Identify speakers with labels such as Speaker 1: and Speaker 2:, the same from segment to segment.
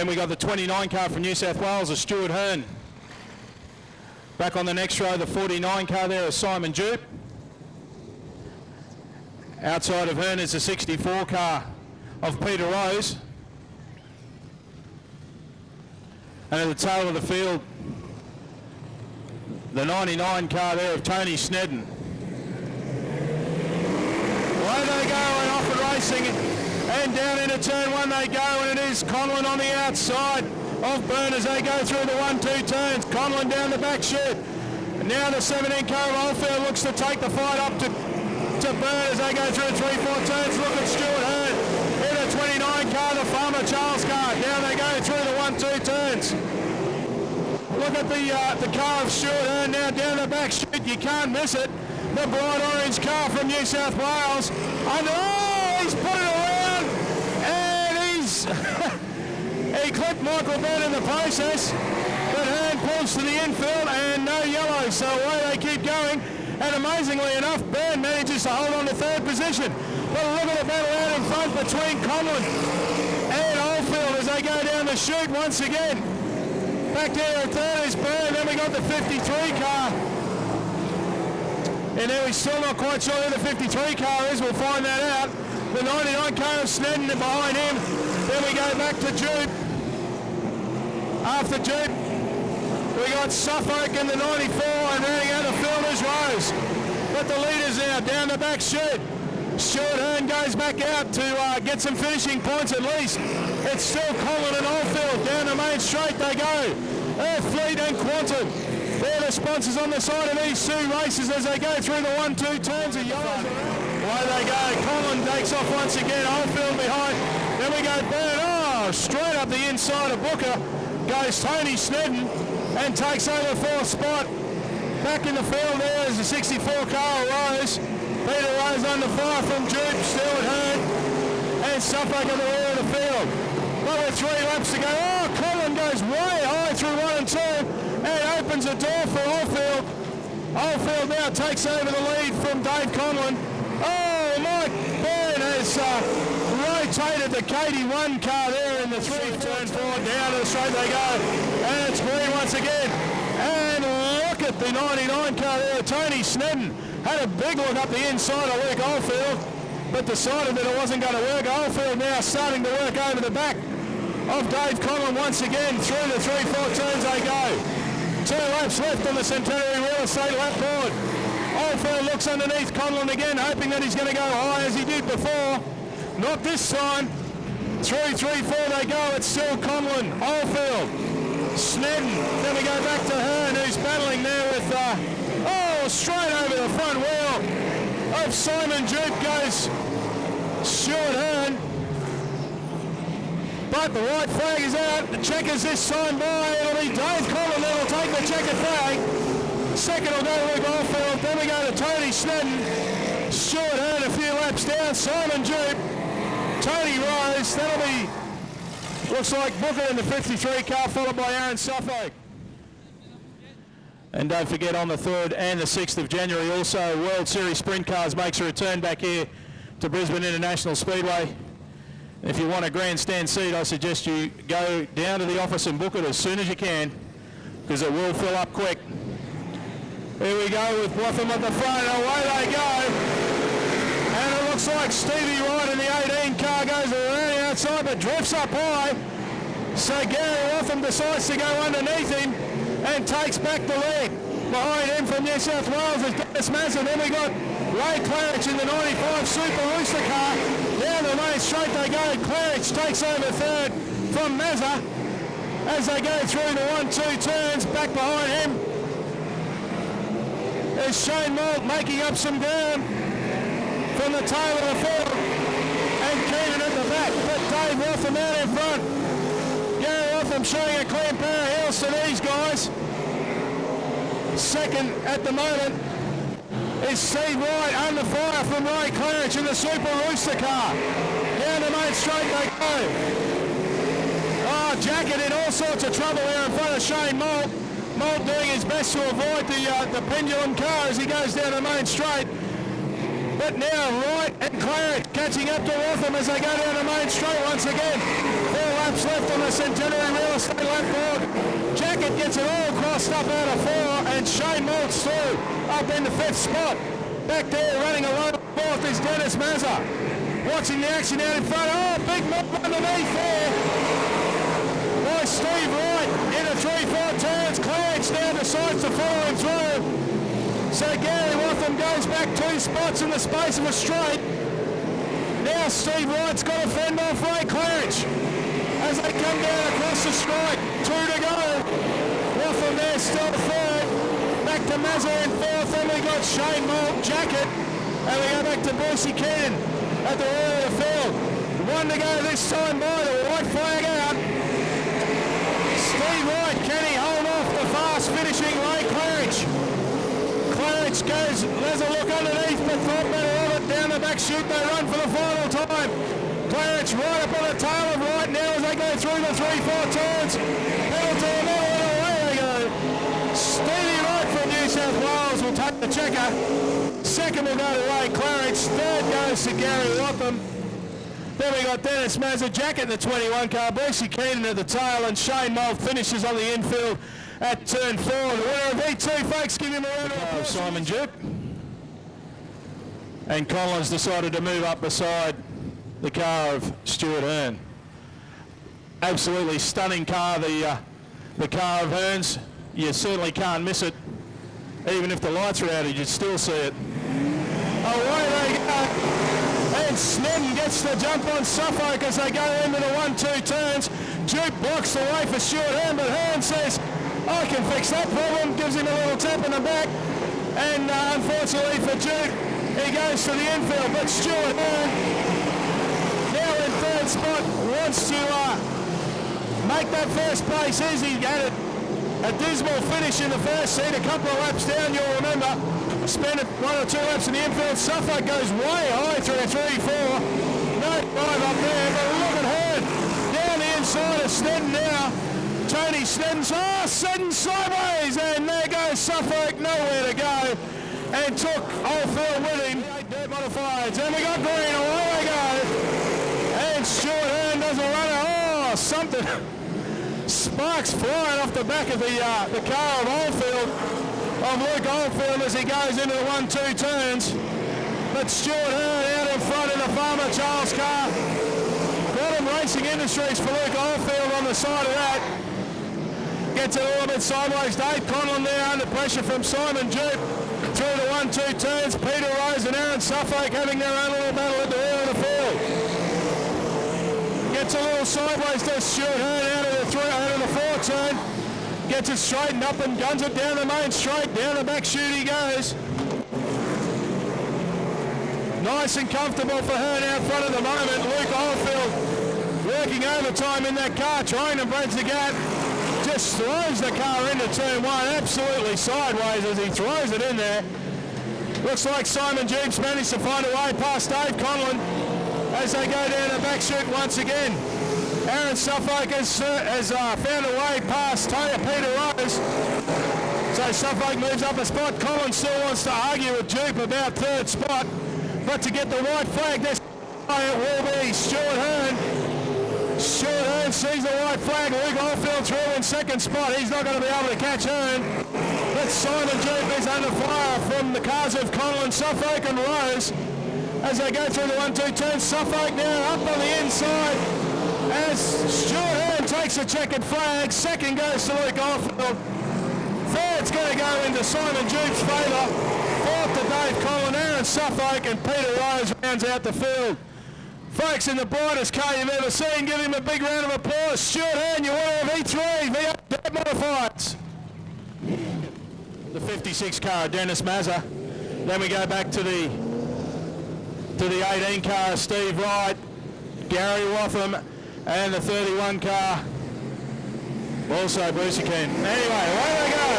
Speaker 1: Then we got the 29 car from New South Wales, Stuart Hearn. Back on the next row, the 49 car there is Simon Jupe. Outside of Hearn is the 64 car of Peter Rose. And at the tail of the field, the 99 car there of Tony Snedden. Away they go and off and racing, and down into turn one they go, and it is Conlon on the outside of Byrne as they go through the 1-2 turns. Conlon down the back chute. And now the 17 car of Oldfield looks to take the fight up to Byrne as they go through 3-4 turns. Look at Stuart Hearn in the 29 car, the Farmer Charles car. Down they go through the 1-2 turns. Look at the car of Stuart Hearn now down the back chute. You can't miss it. The bright orange car from New South Wales. And oh, he's put it around, and he's he clipped Michael Byrne in the process. But Hearn pulls to the infield and no yellow, so away they keep going. And amazingly enough, Byrne manages to hold on to third position. But look at the battle out in front between Conlon and Oldfield as they go down the chute once again. Back there at third is Byrne, then we got the 53 car. And then we're still not quite sure who the 53 car is, we'll find that out. The 99 car of Snedden behind him. Then we go back to Jupe. After Jupe, we got Suffolk in the 94 and rounding out the field is Rose. But the leaders now down the back chute. Stuart Hearn goes back out to get some finishing points at least. It's still Conlon and Oldfield. Down the main straight they go. Fleet and Quantum. They're the sponsors on the side of these two races as they go through the 1-2 turns of yellows. Away they go. Conlon takes off once again. Oldfield behind. Then we go Byrne. Oh, straight up the inside of Booker goes Tony Snedden and takes over fourth spot. Back in the field there is the 64 Carl Rose. Peter Rose under fire from Jupe, Stuart Hearn, and Suffolk at the rear of the field. But with 3 laps to go, oh, Conlon goes way high through 1 and 2 and opens a door for Oldfield. Oldfield now takes over the lead from Dave Conlon. Oh, Mike Byrne has rotated the KD1 car there in the 3 turn 4. Down to the straight they go, and it's green once again. And look at the 99 car there, Tony Snedden. Had a big look up the inside of Luke Oldfield, but decided that it wasn't going to work. Oldfield now starting to work over the back of Dave Conlon once again. Through the 3-4 turns they go. 2 laps left on the Centenary Real Estate lap board. Oldfield looks underneath Conlon again, hoping that he's going to go high as he did before. Not this time. Through 3-4 they go. It's still Conlon, Oldfield, Snedden. Then we go back to Hearn, who's battling there with straight over the front wheel of Simon Jupe goes Stuart Hearn. But the white flag is out. The checkers this time by. It'll be Dave Conlon that will take the checkered flag. Second will go to Luke Oldfield. Then we go to Tony Snedden. Stuart Hearn a few laps down. Simon Jupe. Tony Rose. That'll be, looks like Booker in the 53 car, followed by Aaron Suffolk. And don't forget, on the 3rd and the 6th of January also, World Series Sprint Cars makes a return back here to Brisbane International Speedway. If you want a grandstand seat, I suggest you go down to the office and book it as soon as you can, because it will fill up quick. Here we go with Botham at the front, and away they go. And it looks like Stevie Wright in the 18 car goes around the outside, but drifts up high. So Gary Botham decides to go underneath him and takes back the lead. Behind him from New South Wales is Dennis Mazza. Then we got Ray Claridge in the 95 Super Rooster car. Down the main straight they go. Claridge takes over third from Mazza as they go through the 1-2 turns. Back behind him is Shane Malt making up some ground from the tail of the field, and Keenan at the back. But Dave Rotham out in front. Gary Rotham showing a clean pair of heels to these guys. Second at the moment is Steve Wright under fire from Ray Claridge in the Super Rooster car. Down the main straight they go. Oh, Jacket in all sorts of trouble here in front of Shane Malt. Malt doing his best to avoid the pendulum car as he goes down the main straight. But now Wright and Claridge catching up to Rotham as they go down the main straight once again. 4 laps left on the Centenary Real Estate lap board. Jacket gets it all crossed up out of 4, and Shane Maltz through up in the 5th spot. Back there running alone 4th is Dennis Mazza. Watching the action out in front. Oh, big move underneath there by Steve Wright into 3-4 turns. Clarence now decides to follow him through. So Gary Rotham goes back 2 spots in the space of a straight. Now Steve Wright's got to fend off Ray Clarence as they come down across the strike. 2 to go. Rotham there still 3rd. Back to Mazza in 4th. Then we got Shane Malt, Jacket. And we go back to Brucey Keenan at the rear of the field. 1 to go this time by the white flag out. Steve Wright, can he hold off the fast finishing Ray Clarence? Clarence goes, there's a look underneath, but thought better of it. Down the back chute, they run for the final time. Clarence right up on the tail of Wright now as they go through the 3-4 turns. Pedal to the middle and away they go. Stevie Wright from New South Wales will take the checker. 2nd will go to Ray Clarence. 3rd goes to Gary Rotham. Then we got Dennis Mazza, Jacket in the 21 car, Brucey Keenan at the tail, and Shane Moult finishes on the infield at turn 4. The winner of V2, folks, give him a round of applause. Simon Duke. And Collins decided to move up beside the car of Stuart Hearn. Absolutely stunning car, the car of Hearn's. You certainly can't miss it. Even if the lights are out, you'd still see it. Away they go. And Snedden gets the jump on Suffolk as they go into the 1-2 turns. Duke blocks the way for Stuart Hearn, but Hearn says, I can fix that problem, gives him a little tap in the back. And unfortunately for Duke, he goes to the infield, but Stuart Hearn, now in 3rd spot, wants to make that first place easy. He had a dismal finish in the first seat, a couple of laps down, you'll remember. Spent 1 or 2 laps in the infield. Suffolk goes way high through 3-4. No drive up there, but look at Hearn. Down the inside of Snedden now. Tony Snedden, Snedden sideways, and there goes Suffolk, nowhere to go. And took Oldfield with him. 8 dirt modifieds, and we got Green, away they go. And Stuart Hearn does a runner. Oh, something. Sparks flying off the back of the car of Oldfield. Of Luke Oldfield as he goes into the 1-2 turns. But Stuart Hearn out in front in the Farmer Charles car. Bottom Racing Industries for Luke Oldfield on the side of that. Gets it a little bit sideways. Dave Conlon there under pressure from Simon Duke. Through the 1-2 turns. Peter Rose and Aaron Suffolk having their own little battle at the rear of the field. Gets a little sideways to Stuart Hearn out of the 4 turn. Gets it straightened up and guns it down the main straight. Down the back chute he goes. Nice and comfortable for Hearn out front at the moment. Luke Oldfield working overtime in that car, trying to bridge the gap. Just throws the car into turn 1, absolutely sideways as he throws it in there. Looks like Simon Jeeves managed to find a way past Dave Conlon as they go down the back chute once again. Aaron Suffolk has found a way past Peter Rose. So Suffolk moves up a spot. Collins still wants to argue with Duke about 3rd spot. But to get the white flag, this it will be Stuart Hearn. Stuart Hearn sees the white flag. Luke Oldfield through in 2nd spot. He's not going to be able to catch Hearn. But Simon Duke is under fire from the cars of Conlon, Suffolk and Rose. As they go through the 1-2 turns, Suffolk now up on the inside. As Stuart Hearn takes a checkered flag, 2nd goes to Luke Oldfield. 3rd's going to go into Simon Duke's favour. 4th to Dave Conlon, Aaron Suffolk, and Peter Rose rounds out the field. Folks, in the brightest car you've ever seen, give him a big round of applause. Stuart Hearn, you winner of V3, V8 dirt modifieds. The 56 car, Dennis Mazza. Then we go back to the 18 car, Steve Wright, Gary Rotham, and the 31 car, also Brucey Keenan. Anyway, away they go.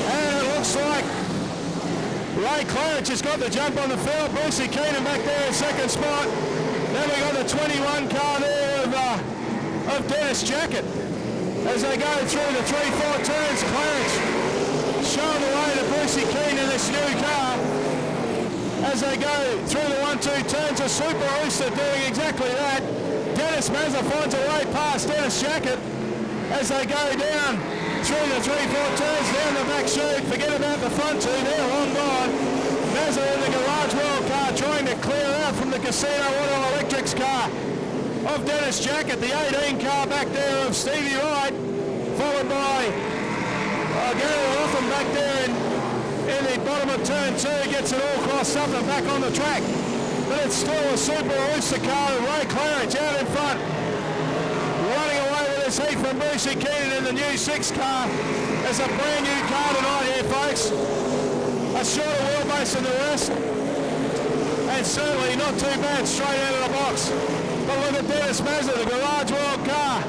Speaker 1: And it looks like Ray Clarence has got the jump on the field. Brucey Keenan back there in 2nd spot. Then we got the 21 car there of Dennis Jacket. As they go through the 3-4 turns, Clarence showing the way to Brucey Keenan in this new car. as they go through the 1-2 turns. A Super Rooster doing exactly that. Dennis Mazza finds a way past Dennis Jacket as they go down through the 3-4 turns, down the back chute. Forget about the front two, they're long gone. Mazza in the Garage World car trying to clear out from the Casino Auto Electrics car of Dennis Jacket. The 18 car back there of Stevie Wright, followed by Gary Rotham back there in the bottom of turn 2. Gets it all crossed up and back on the track. But it's still a Super Rooster car of Ray Claridge out in front. Running away with this heat from Brucey Keenan in the new 6 car. It's a brand new car tonight here, folks. A shorter wheelbase than the rest. And certainly not too bad straight out of the box. But look at Dennis Mazza, the Garage World car.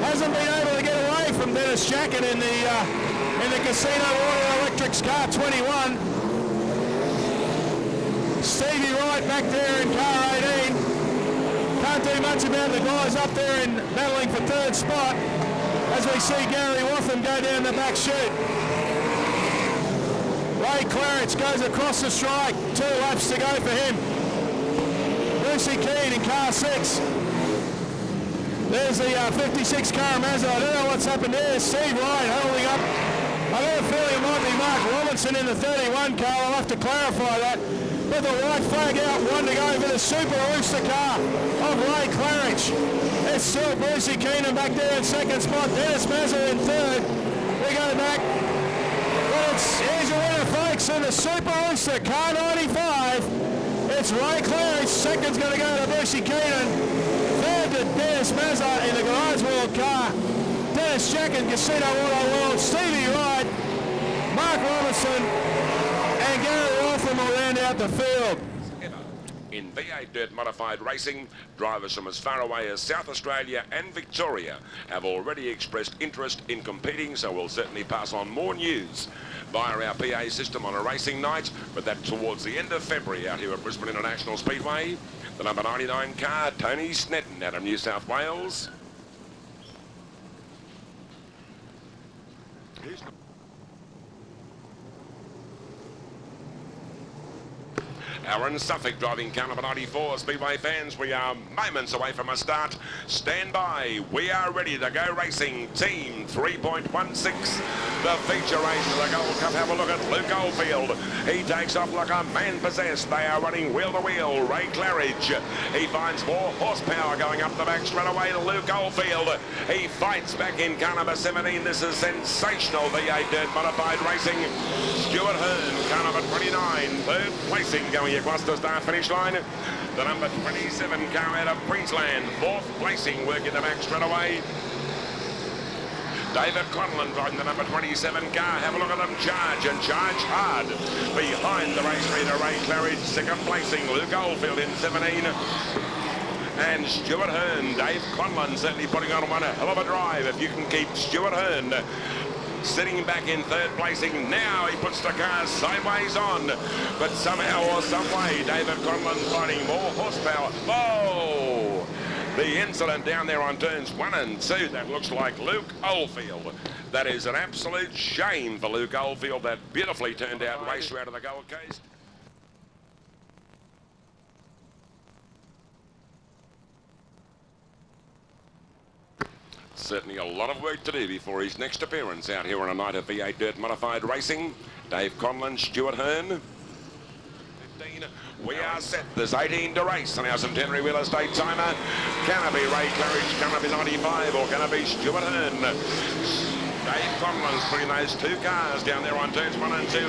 Speaker 1: Hasn't been able to get away from Dennis Jacket in the Casino Auto Electrics car 21. Stevie Wright back there in car 18. Can't do much about the guys up there in battling for third spot as we see Gary Rotham go down the back chute. Ray Claridge goes across the strike. 2 laps to go for him. Brucey Keane in car 6. There's the 56 car Mazda. I don't know what's happened there. Steve Wright holding up. I got a feeling it might be Mark Robinson in the 31 car. I'll have to clarify that. But the white flag out, 1 to go for the Super Rooster car of Ray Claridge. It's still Brucey Keenan back there in second spot. Dennis Mazza in third. We go back. Well, here's your winner, folks, in the Super Rooster car 95. It's Ray Claridge. Second's going to go to Brucey Keenan. Third to Dennis Mazza in the Garage World car. Dennis Jacket, Casino Auto World, Stevie Wright, Mark Robinson, and Gary Rotham will round out the field.
Speaker 2: In V8 Dirt Modified Racing, drivers from as far away as South Australia and Victoria have already expressed interest in competing, so we'll certainly pass on more news via our PA system on a racing night, but that towards the end of February out here at Brisbane International Speedway. The number 99 car, Tony Snedden out of New South Wales. Aaron Suffolk driving car number 94. Speedway fans, we are moments away from a start. Stand by. We are ready to go racing. Team 3.16. The feature race of the Gold Cup. Have a look at Luke Oldfield. He takes off like a man possessed. They are running wheel to wheel. Ray Claridge. He finds more horsepower going up the back straight away to Luke Oldfield. He fights back in car number 17. This is sensational V8 Dirt Modified Racing. Stuart Hearn, car number 29. Third placing going across the start-finish line. The number 27 car out of Queensland. Fourth placing, working the back straight away. David Conlon driving the number 27 car. Have a look at them charge and charge hard. Behind the race leader, Ray Claridge. Second placing, Luke Oldfield in 17. And Stuart Hearn, Dave Conlon certainly putting on one hell of a drive. If you can keep Stuart Hearn sitting back in third placing. Now he puts the car sideways on, but somehow or some way David Conlon finding more horsepower. Oh, the incident down there on turns 1 and 2, that looks like Luke Oldfield. That is an absolute shame for Luke Oldfield. That beautifully turned out race out of the Gold Coast. Certainly a lot of work to do before his next appearance out here on a night of V8 Dirt Modified Racing. Dave Conlon, Stuart Hearn. 15, we are set. There's 18 to race on our Centenary Real Estate timer. Can it be Ray Claridge? Can it be 95? Or can it be Stuart Hearn? Dave Conlon's putting those 2 cars down there on turns 1 and 2.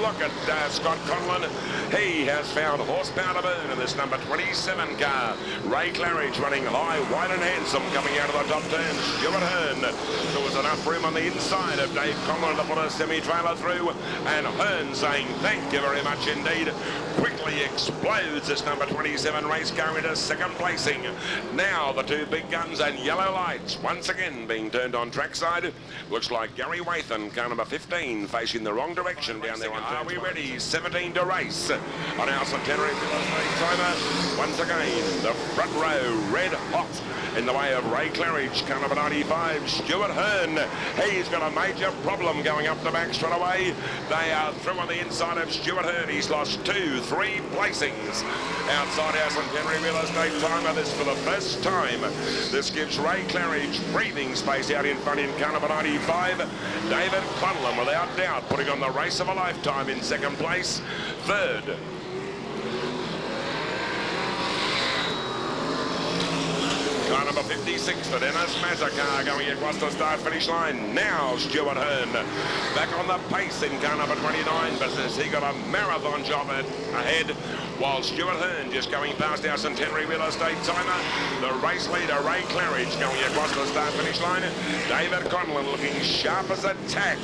Speaker 2: Look at Scott Conlon. He has found horsepower to burn in this number 27 car. Ray Claridge running high, wide and handsome coming out of the top turn. Stuart Hearn. There was enough room on the inside of Dave Conlon to put a semi-trailer through. And Hearn saying thank you very much indeed. Quickly explodes this number 27 race car into second placing. Now the 2 big guns and yellow lights once again being turned on trackside. Looks like Gary Wathan, car number 15, facing the wrong direction down there on turn. Are we ready? 17 to race on our Centenary timer. Once again, the front row red hot in the way of Ray Claridge, car number 95, Stuart Hearn. He's got a major problem going up the back straight away. They are through on the inside of Stuart Hearn. He's lost 2, 3 3 placings. Outside our Centenary Real Estate timer, this for the first time. This gives Ray Claridge breathing space out in front in car number 95. David Conlon, without doubt, putting on the race of a lifetime in second place. Third, car number 56, the Dennis Mazza car going across the start-finish line. Now Stuart Hearn back on the pace in car number 29, but as he got a marathon job ahead, while Stuart Hearn just going past our Centenary Real Estate timer. The race leader, Ray Claridge, going across the start-finish line. David Conlon looking sharp as a tack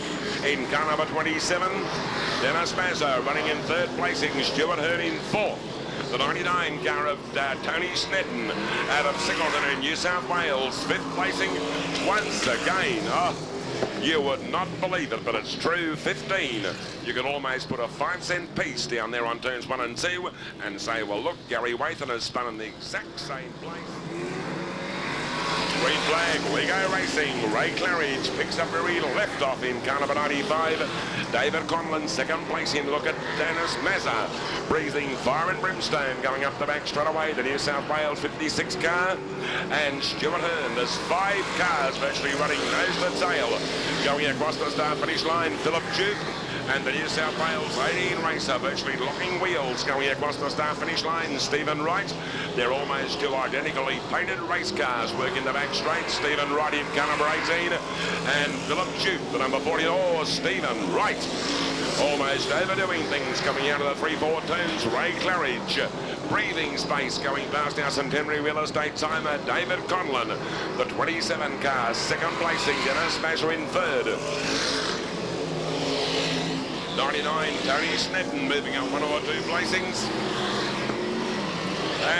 Speaker 2: in car number 27. Dennis Mazza running in third placing, Stuart Hearn in fourth. The 99 car of Tony Snedden out of Singleton in New South Wales, fifth placing once again. Oh, you would not believe it, but it's true. 15. You can almost put a 5-cent piece down there on turns 1 and 2 and say, well, look, Gary Wathan has spun in the exact same place. Green flag, we go racing. Ray Claridge picks up where he left off in car number 95. David Conlon second place in. Look at Dennis Mazza, breathing fire and brimstone, going up the back straight away. The New South Wales 56 car. And Stuart Hearn, there's 5 cars virtually running nose to tail. Going across the start-finish line, Philip Duke. And the New South Wales 18 racer virtually locking wheels going across the start-finish line. Stephen Wright. They're almost 2 identically painted race cars working the back straight. Stephen Wright in car number 18. And Philip Duke, the number 40. Oh, Stephen Wright. Almost overdoing things coming out of the 3-4 turns. Ray Claridge. Breathing space going past our Centenary Real Estate timer. David Conlon. The 27 car second placing. Dennis Mazza in third. 99, Tony Snedden moving up 1 or 2 placings.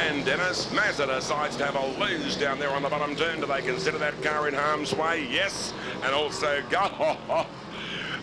Speaker 2: And Dennis Mazza decides to have a lose down there on the bottom turn. Do they consider that car in harm's way? Yes. And also go.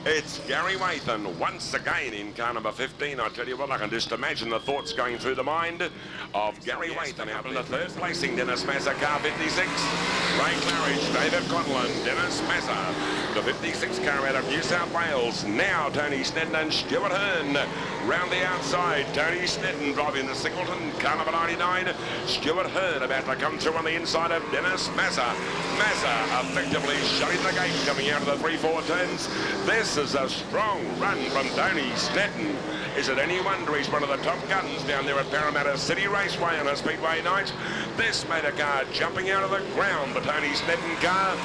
Speaker 2: It's Gary Wathan once again in car number 15. I tell you what, I can just imagine the thoughts going through the mind of Gary Wathan out in the third placing. Dennis Mazza, car 56. Ray Claridge, David Conlon, Dennis Mazza. The 56 car out of New South Wales. Now Tony Snedden and Stuart Hearn. Round the outside, Tony Snedden driving the Singleton, car number 99. Stuart Hearn about to come through on the inside of Dennis Mazza. Mazza effectively shutting the gate coming out of the 3-4 turns. This is a strong run from Tony Snedden. Is it any wonder he's one of the top guns down there at Parramatta City Raceway on a Speedway night? This made a car jumping out of the ground, the Tony Snedden car.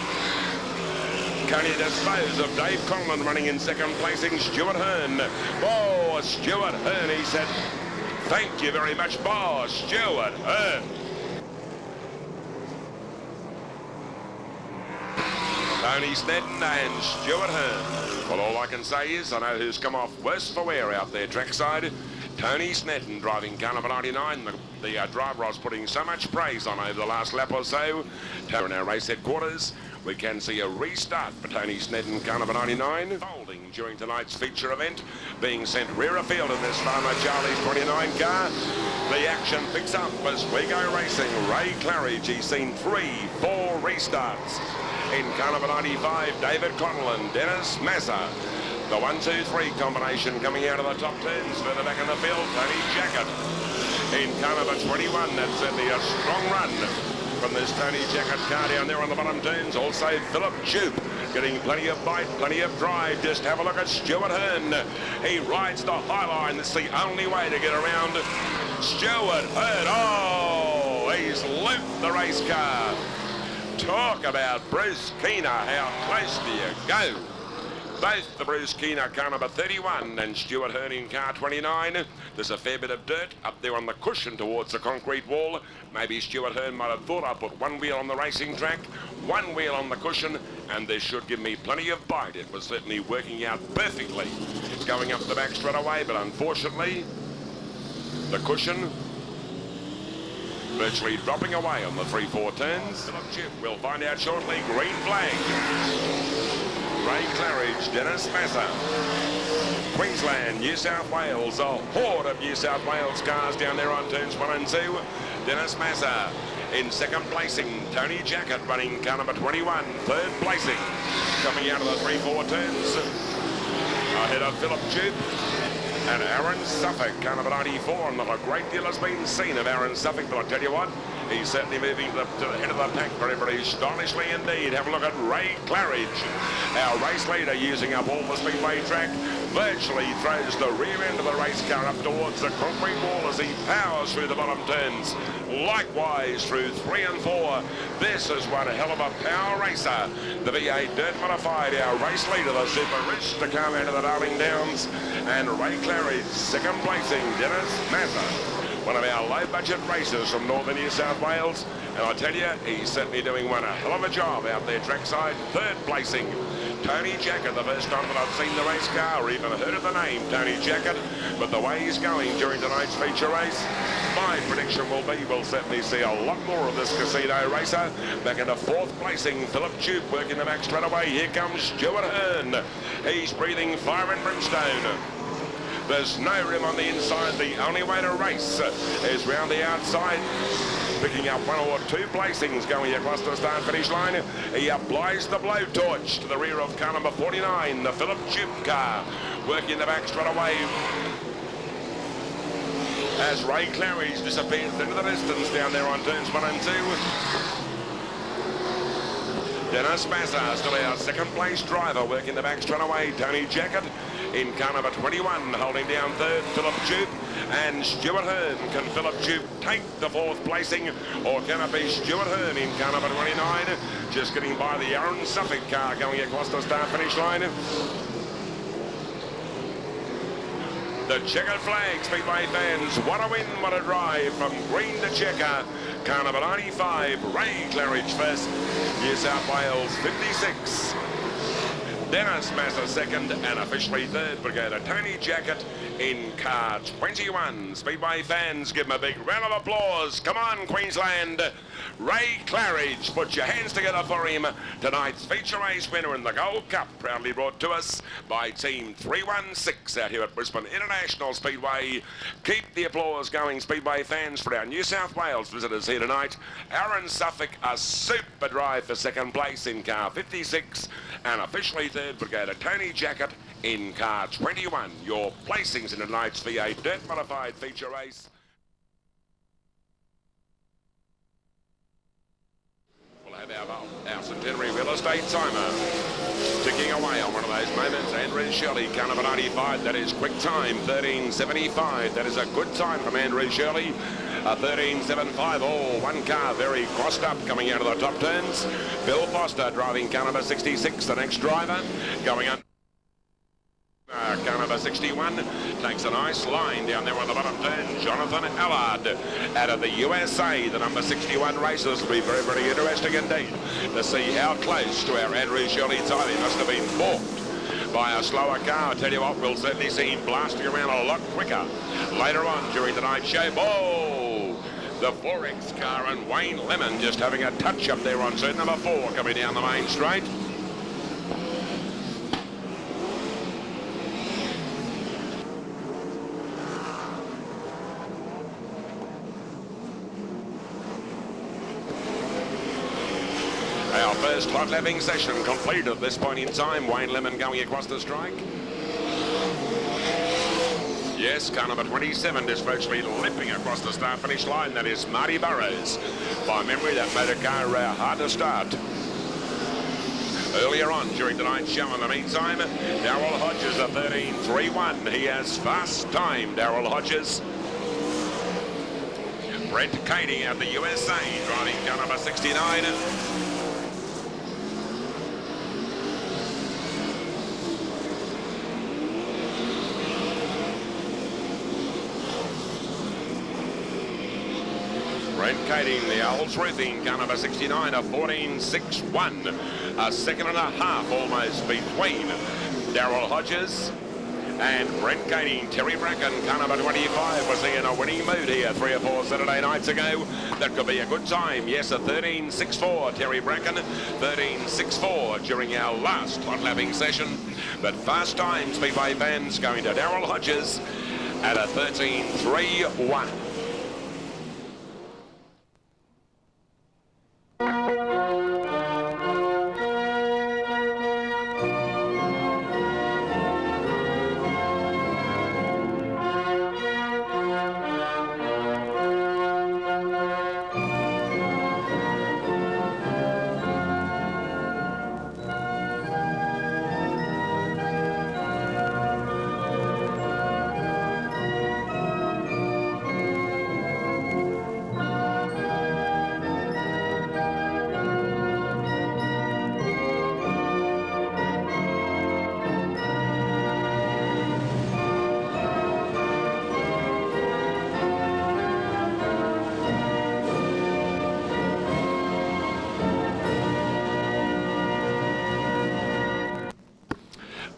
Speaker 2: Can he dispose of Dave Conlon running in second placing? Stuart Hearn. Oh, Stuart Hearn, he said, thank you very much, boss, Stuart Hearn. Tony Snedden and Stuart Hearn. Well, all I can say is I know who's come off worse for wear out there trackside. Tony Snedden driving car number 99. The driver I was putting so much praise on over the last lap or so. In our race headquarters, we can see a restart for Tony Snedden, car number 99. Folding during tonight's feature event, being sent rear afield in this Farmer Charlie's 29 car. The action picks up as we go racing. Ray Claridge, he's seen 3-4 restarts. In car number 95, David Conlon, Dennis Mazza. The 1-2-3 combination coming out of the top turns. Further back in the field, Tony Jacket. In car number 21, that's certainly a strong run from this Tony Jacket car down there on the bottom turns. Also Philip Duke getting plenty of bite, plenty of drive. Just have a look at Stuart Hearn. He rides the high line. That's the only way to get around Stuart Hearn. Oh, he's looped the race car. Talk about Bruce Keener. How close do you go? Both the Bruce Keener car number 31 and Stuart Hearn in car 29. There's a fair bit of dirt up there on the cushion towards the concrete wall. Maybe Stuart Hearn might have thought I'd put one wheel on the racing track, one wheel on the cushion, and this should give me plenty of bite. It was certainly working out perfectly going up the back straight away, but unfortunately the cushion virtually dropping away on the 3-4 turns. We'll find out shortly. Green flag. Ray Claridge, Dennis Mazza. Queensland, New South Wales, a horde of New South Wales cars down there on turns 1 and 2. Dennis Mazza in second placing. Tony Jacket running car number 21, third placing. Coming out of the 3-4 turns. Ahead of Philip Duke. And Aaron Suffolk, car number 94. Not a great deal has been seen of Aaron Suffolk, but I tell you what, he's certainly moving to the head of the pack very, very stylishly indeed. Have a look at Ray Claridge, our race leader, using up all the Speedway track. Virtually throws the rear end of the race car up towards the concrete wall as he powers through the bottom turns. Likewise through 3 and 4. This is one hell of a power racer. The V8 Dirt Modified, our race leader, the Super Rich, to come out of the Darling Downs. And Ray Claridge, second placing, Dennis Mazza, one of our low-budget racers from northern New South Wales. And I tell you, he's certainly doing one a hell of a job out there trackside. Third placing, Tony Jacket, the first time that I've seen the race car or even heard of the name Tony Jacket. But the way he's going during tonight's feature race, my prediction will be we'll certainly see a lot more of this casino racer. Back into fourth placing, Philip Jupe working the back straight away. Here comes Stuart Hearn. He's breathing fire and brimstone. There's no room on the inside. The only way to race is round the outside, picking up 1 or 2 placings going across the start finish line. He applies the blowtorch to the rear of car number 49, the Philip Jupe car, working the back straight away as Ray Claridge disappears into the distance down there on turns 1 and 2. Dennis Mazza, still our second place driver, working the back straight away. Tony Jacket in car number 21, holding down third, Philip Jupe. And Stuart Hearn. Can Philip Jupe take the fourth placing, or can it be Stuart Hearn in car number 29? Just getting by the Aaron Suffolk car going across the start finish line. The checkered flag, Speedway fans. What a win, what a drive from green to checker. Car number 95, Ray Claridge first. New South Wales 56. Dennis Mazza second, and officially third would go to Tony Jacket in car 21. Speedway fans, give him a big round of applause. Come on, Queensland. Ray Claridge, put your hands together for him. Tonight's feature race winner in the Gold Cup, proudly brought to us by Team 316 out here at Brisbane International Speedway. Keep the applause going, Speedway fans, for our New South Wales visitors here tonight. Aaron Suffolk, a super drive for second place in car 56, and officially third would go to Tony Jacket in car 21. Your placings in tonight's V8 Dirt Modified feature race. We'll have our centenary real estate timer ticking away on one of those moments. Andrew Shirley, car number 95, that is quick time, 13.75. That is a good time from Andrew Shirley. 13.75, all one car, very crossed up, coming out of the top turns. Bill Foster driving car number 66, the next driver, going on. Car number 61 takes a nice line down there on the bottom turn. Jonathan Allard out of the USA, the number 61 races. Will be very, very interesting indeed to see how close to our Andrew Shirley time he must have been balked by a slower car. I tell you what, we'll certainly see him blasting around a lot quicker later on during tonight's show. Oh, the 4X car and Wayne Lemon just having a touch up there on turn number 4 coming down the main straight. Our first hot lapping session completed at this point in time. Wayne Lemon going across the strike. Yes, car number 27 just virtually limping across the start finish line. That is Marty Burrows. By memory, that motor car hard to start. Earlier on during tonight's show, in the meantime, Darryl Hodges, a 13.31. He has fast time, Darryl Hodges. Brent Cady out the USA, driving car number 69. Brent Cady, the Owls roofing, car number 69, a 14.61. A second and a half almost between Darryl Hodges and Brent Cady. Terry Bracken, car number 25, was he in a winning mood here 3 or 4 Saturday nights ago? That could be a good time. Yes, a 13.64, Terry Bracken, 13.64 during our last hot lapping session. But fast time, Speedway fans, going to Darryl Hodges at a 13.31.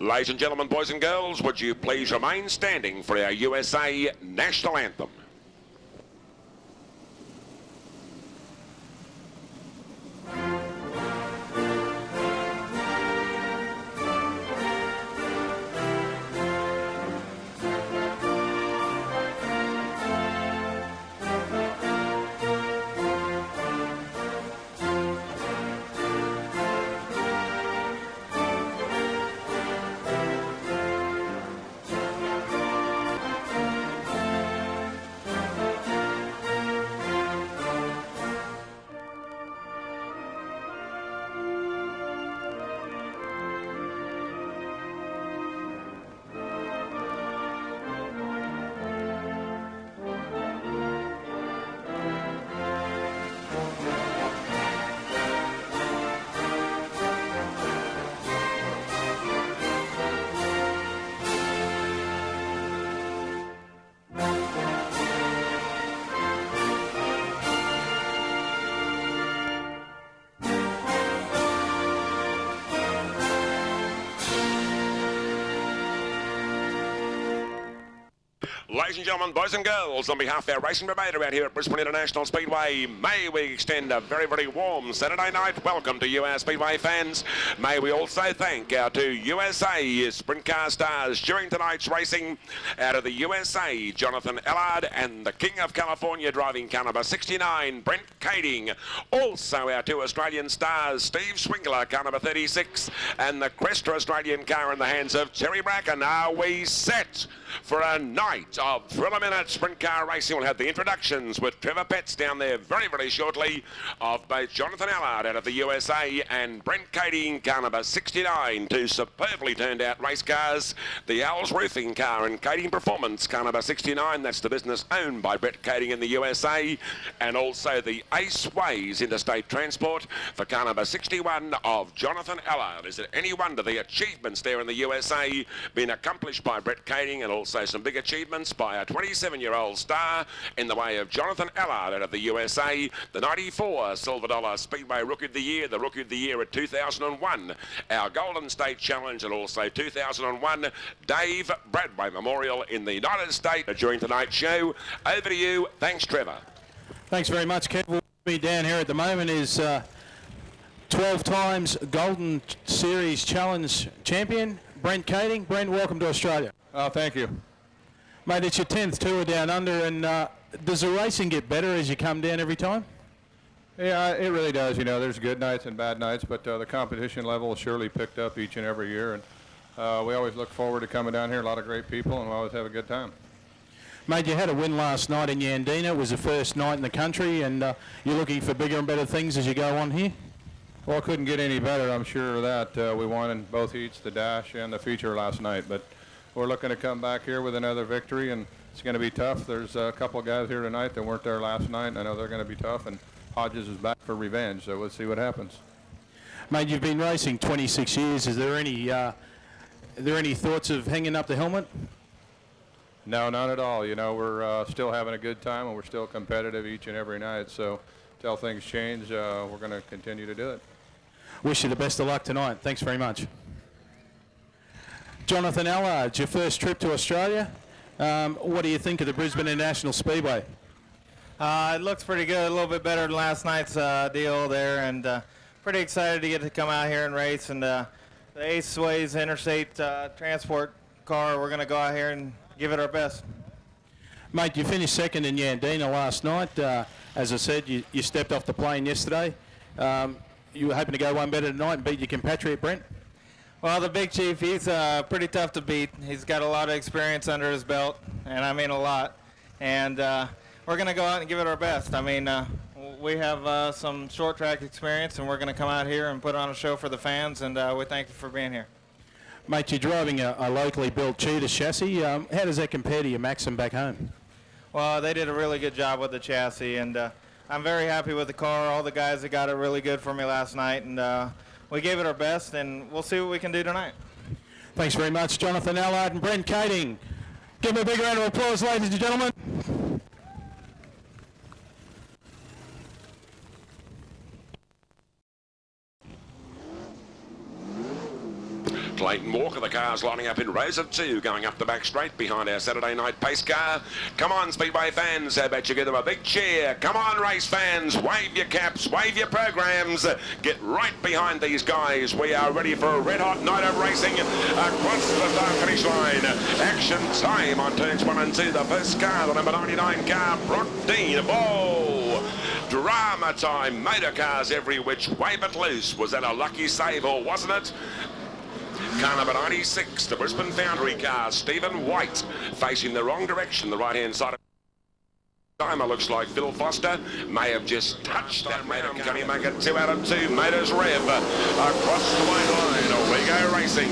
Speaker 2: Ladies and gentlemen, boys and girls, would you please remain standing for our USA National Anthem? Ladies and gentlemen, boys and girls, on behalf of our racing promoter out here at Brisbane International Speedway, may we extend a very, very warm Saturday night welcome to you, our Speedway fans. May we also thank our two USA Sprint Car stars during tonight's racing. Out of the USA, Jonathan Allard, and the King of California driving car number 69, Brent Kading. Also our two Australian stars, Steve Swingler, car number 36, and the Cresta Australian car in the hands of Terry Bracken. Are we set for a night of thriller-minute sprint car racing? We'll have the introductions with Trevor Petts down there very, very shortly of both Jonathan Allard out of the USA and Brent Kading, car number 69, two superbly turned out race cars. The Owls Roofing car and Kading Performance, car number 69, that's the business owned by Brett Kading in the USA, and also the Ace Ways Interstate Transport for car number 61 of Jonathan Allard. Is it any wonder the achievements there in the USA been accomplished by Brett Kading, and also some big achievements by a 27-year-old star in the way of Jonathan Allard out of the USA, the 94 Silver Dollar Speedway Rookie of the Year, the Rookie of the Year at 2001, our Golden State Challenge, and also 2001 Dave Bradway Memorial in the United States during tonight's show. Over to you. Thanks, Trevor.
Speaker 1: Thanks very much, Kev. With me down here at the moment is 12 times Golden Series Challenge champion, Brent Kading. Brent, welcome to Australia.
Speaker 3: Oh, thank you.
Speaker 1: Mate, it's your 10th tour down under, and does the racing get better as you come down every time?
Speaker 3: Yeah, it really does. You know, there's good nights and bad nights, but the competition level surely picked up each and every year, and we always look forward to coming down here. A lot of great people, and we always have a good time.
Speaker 1: Mate, you had a win last night in Yandina. It was the first night in the country, and you're looking for bigger and better things as you go on here?
Speaker 3: Well, it couldn't get any better, I'm sure of that. We won in both heats, the dash and the feature last night, but we're looking to come back here with another victory, and it's going to be tough. There's a couple of guys here tonight that weren't there last night, and I know they're going to be tough, and Hodges is back for revenge, so we'll see what happens.
Speaker 1: Mate, you've been racing 26 years. Is there any thoughts of hanging up the helmet?
Speaker 3: No, not at all. You know, we're still having a good time, and we're still competitive each and every night, so until things change, we're going to continue to do it.
Speaker 1: Wish you the best of luck tonight. Thanks very much. Jonathan Allard, your first trip to Australia. What do you think of the Brisbane International Speedway?
Speaker 4: It looks pretty good, a little bit better than last night's deal there, and pretty excited to get to come out here and race. And the Ace Ways Interstate Transport car, we're going to go out here and give it our best.
Speaker 1: Mate, you finished second in Yandina last night. As I said, you stepped off the plane yesterday. You were hoping to go one better tonight and beat your compatriot, Brent?
Speaker 4: Well, the Big Chief, he's pretty tough to beat. He's got a lot of experience under his belt, and I mean a lot. And we're going to go out and give it our best. I mean, we have some short track experience, and we're going to come out here and put on a show for the fans, and we thank you for being here.
Speaker 1: Mate, you're driving a locally built Cheetah chassis. How does that compare to your Maxim back home?
Speaker 4: Well, they did a really good job with the chassis, and I'm very happy with the car. All the guys that got it really good for me last night, and we gave it our best, and we'll see what we can do tonight.
Speaker 1: Thanks very much, Jonathan Allard and Brent Kading. Give them a big round of applause, ladies and gentlemen.
Speaker 2: Ladies Clayton Walker, the cars lining up in rows of two, going up the back straight behind our Saturday night pace car. Come on, Speedway fans, how about you give them a big cheer? Come on, race fans, wave your caps, wave your programs. Get right behind these guys. We are ready for a red-hot night of racing across the start finish line. Action time on turns 1 and 2. The first car, the number 99 car, Brock Dean. Ball. Drama time. Motor cars every which way but loose. Was that a lucky save or wasn't it? Car number 96, the Brisbane Foundry car, Stephen White, facing the wrong direction, the right-hand side. Timer looks like Phil Foster may have just touched that motor. Can he make it 2 out of 2? Motors rev across the white line. We go racing.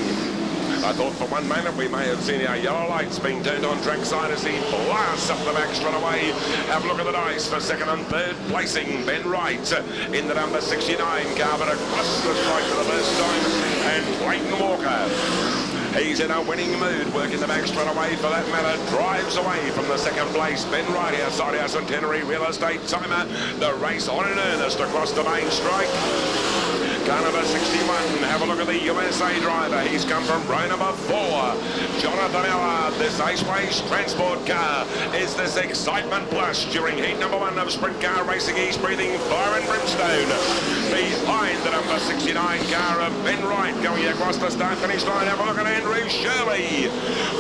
Speaker 2: I thought for one moment we may have seen our yellow lights being turned on trackside as he blasts up the back straight away. Have a look at the dice for second and third placing. Ben Wright in the number 69 car, but across the strike for the first time. And Clayton Walker. He's in a winning mood, working the back straight away for that matter. Drives away from the second place. Ben Wright outside our Centenary Real Estate timer. The race on in earnest across the main strike. Car number 61, have a look at the USA driver. He's come from row number 4. Jonathan Allard, this Ace transport car. Is this excitement plus during heat number 1 of sprint car racing? He's breathing fire and brimstone. Behind the number 69 car of Ben Wright going across the start finish line. Have a look at Andrew Shirley.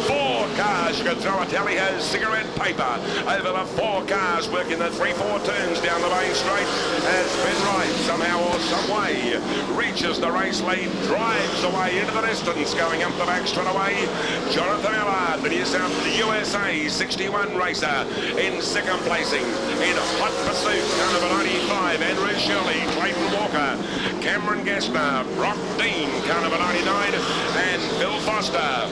Speaker 2: 4 cars. You can throw a tally-ho cigarette paper over the 4 cars working the 3-4 turns down the main straight as Ben Wright somehow or some way reaches the race lead, drives away into the distance, going up the back straight away. Jonathan Allard, the USA 61 racer, in second placing. In hot pursuit, car number 95, Andrew Shirley, Clayton Walker, Cameron Gessner, Brock Dean, car number 99, and Phil Foster.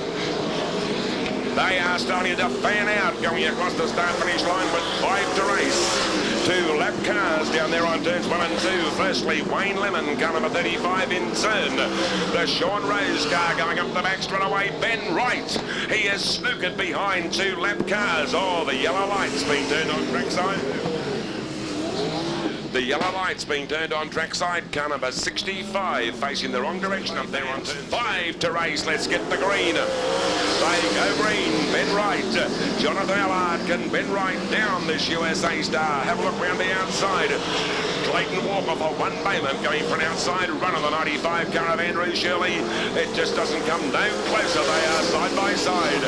Speaker 2: They are starting to fan out, going across the start-finish line with 5 to race. 2 lap cars down there on turns 1 and 2. Firstly, Wayne Lemon, car number 35 in turn. The Sean Rose car going up the back straight away. Ben Wright, he is snookered behind 2 lap cars. Oh, the yellow lights being turned on trackside. The yellow lights being turned on trackside. Car number 65 facing the wrong direction up there on turn 5 to race. Let's get the green. They go green. Ben Wright. Jonathan Allard. Can Ben Wright down this USA star? Have a look round the outside. Clayton Walker for one moment going for an outside run on the 95 car of Andrew Shirley. It just doesn't come no closer. They are side by side.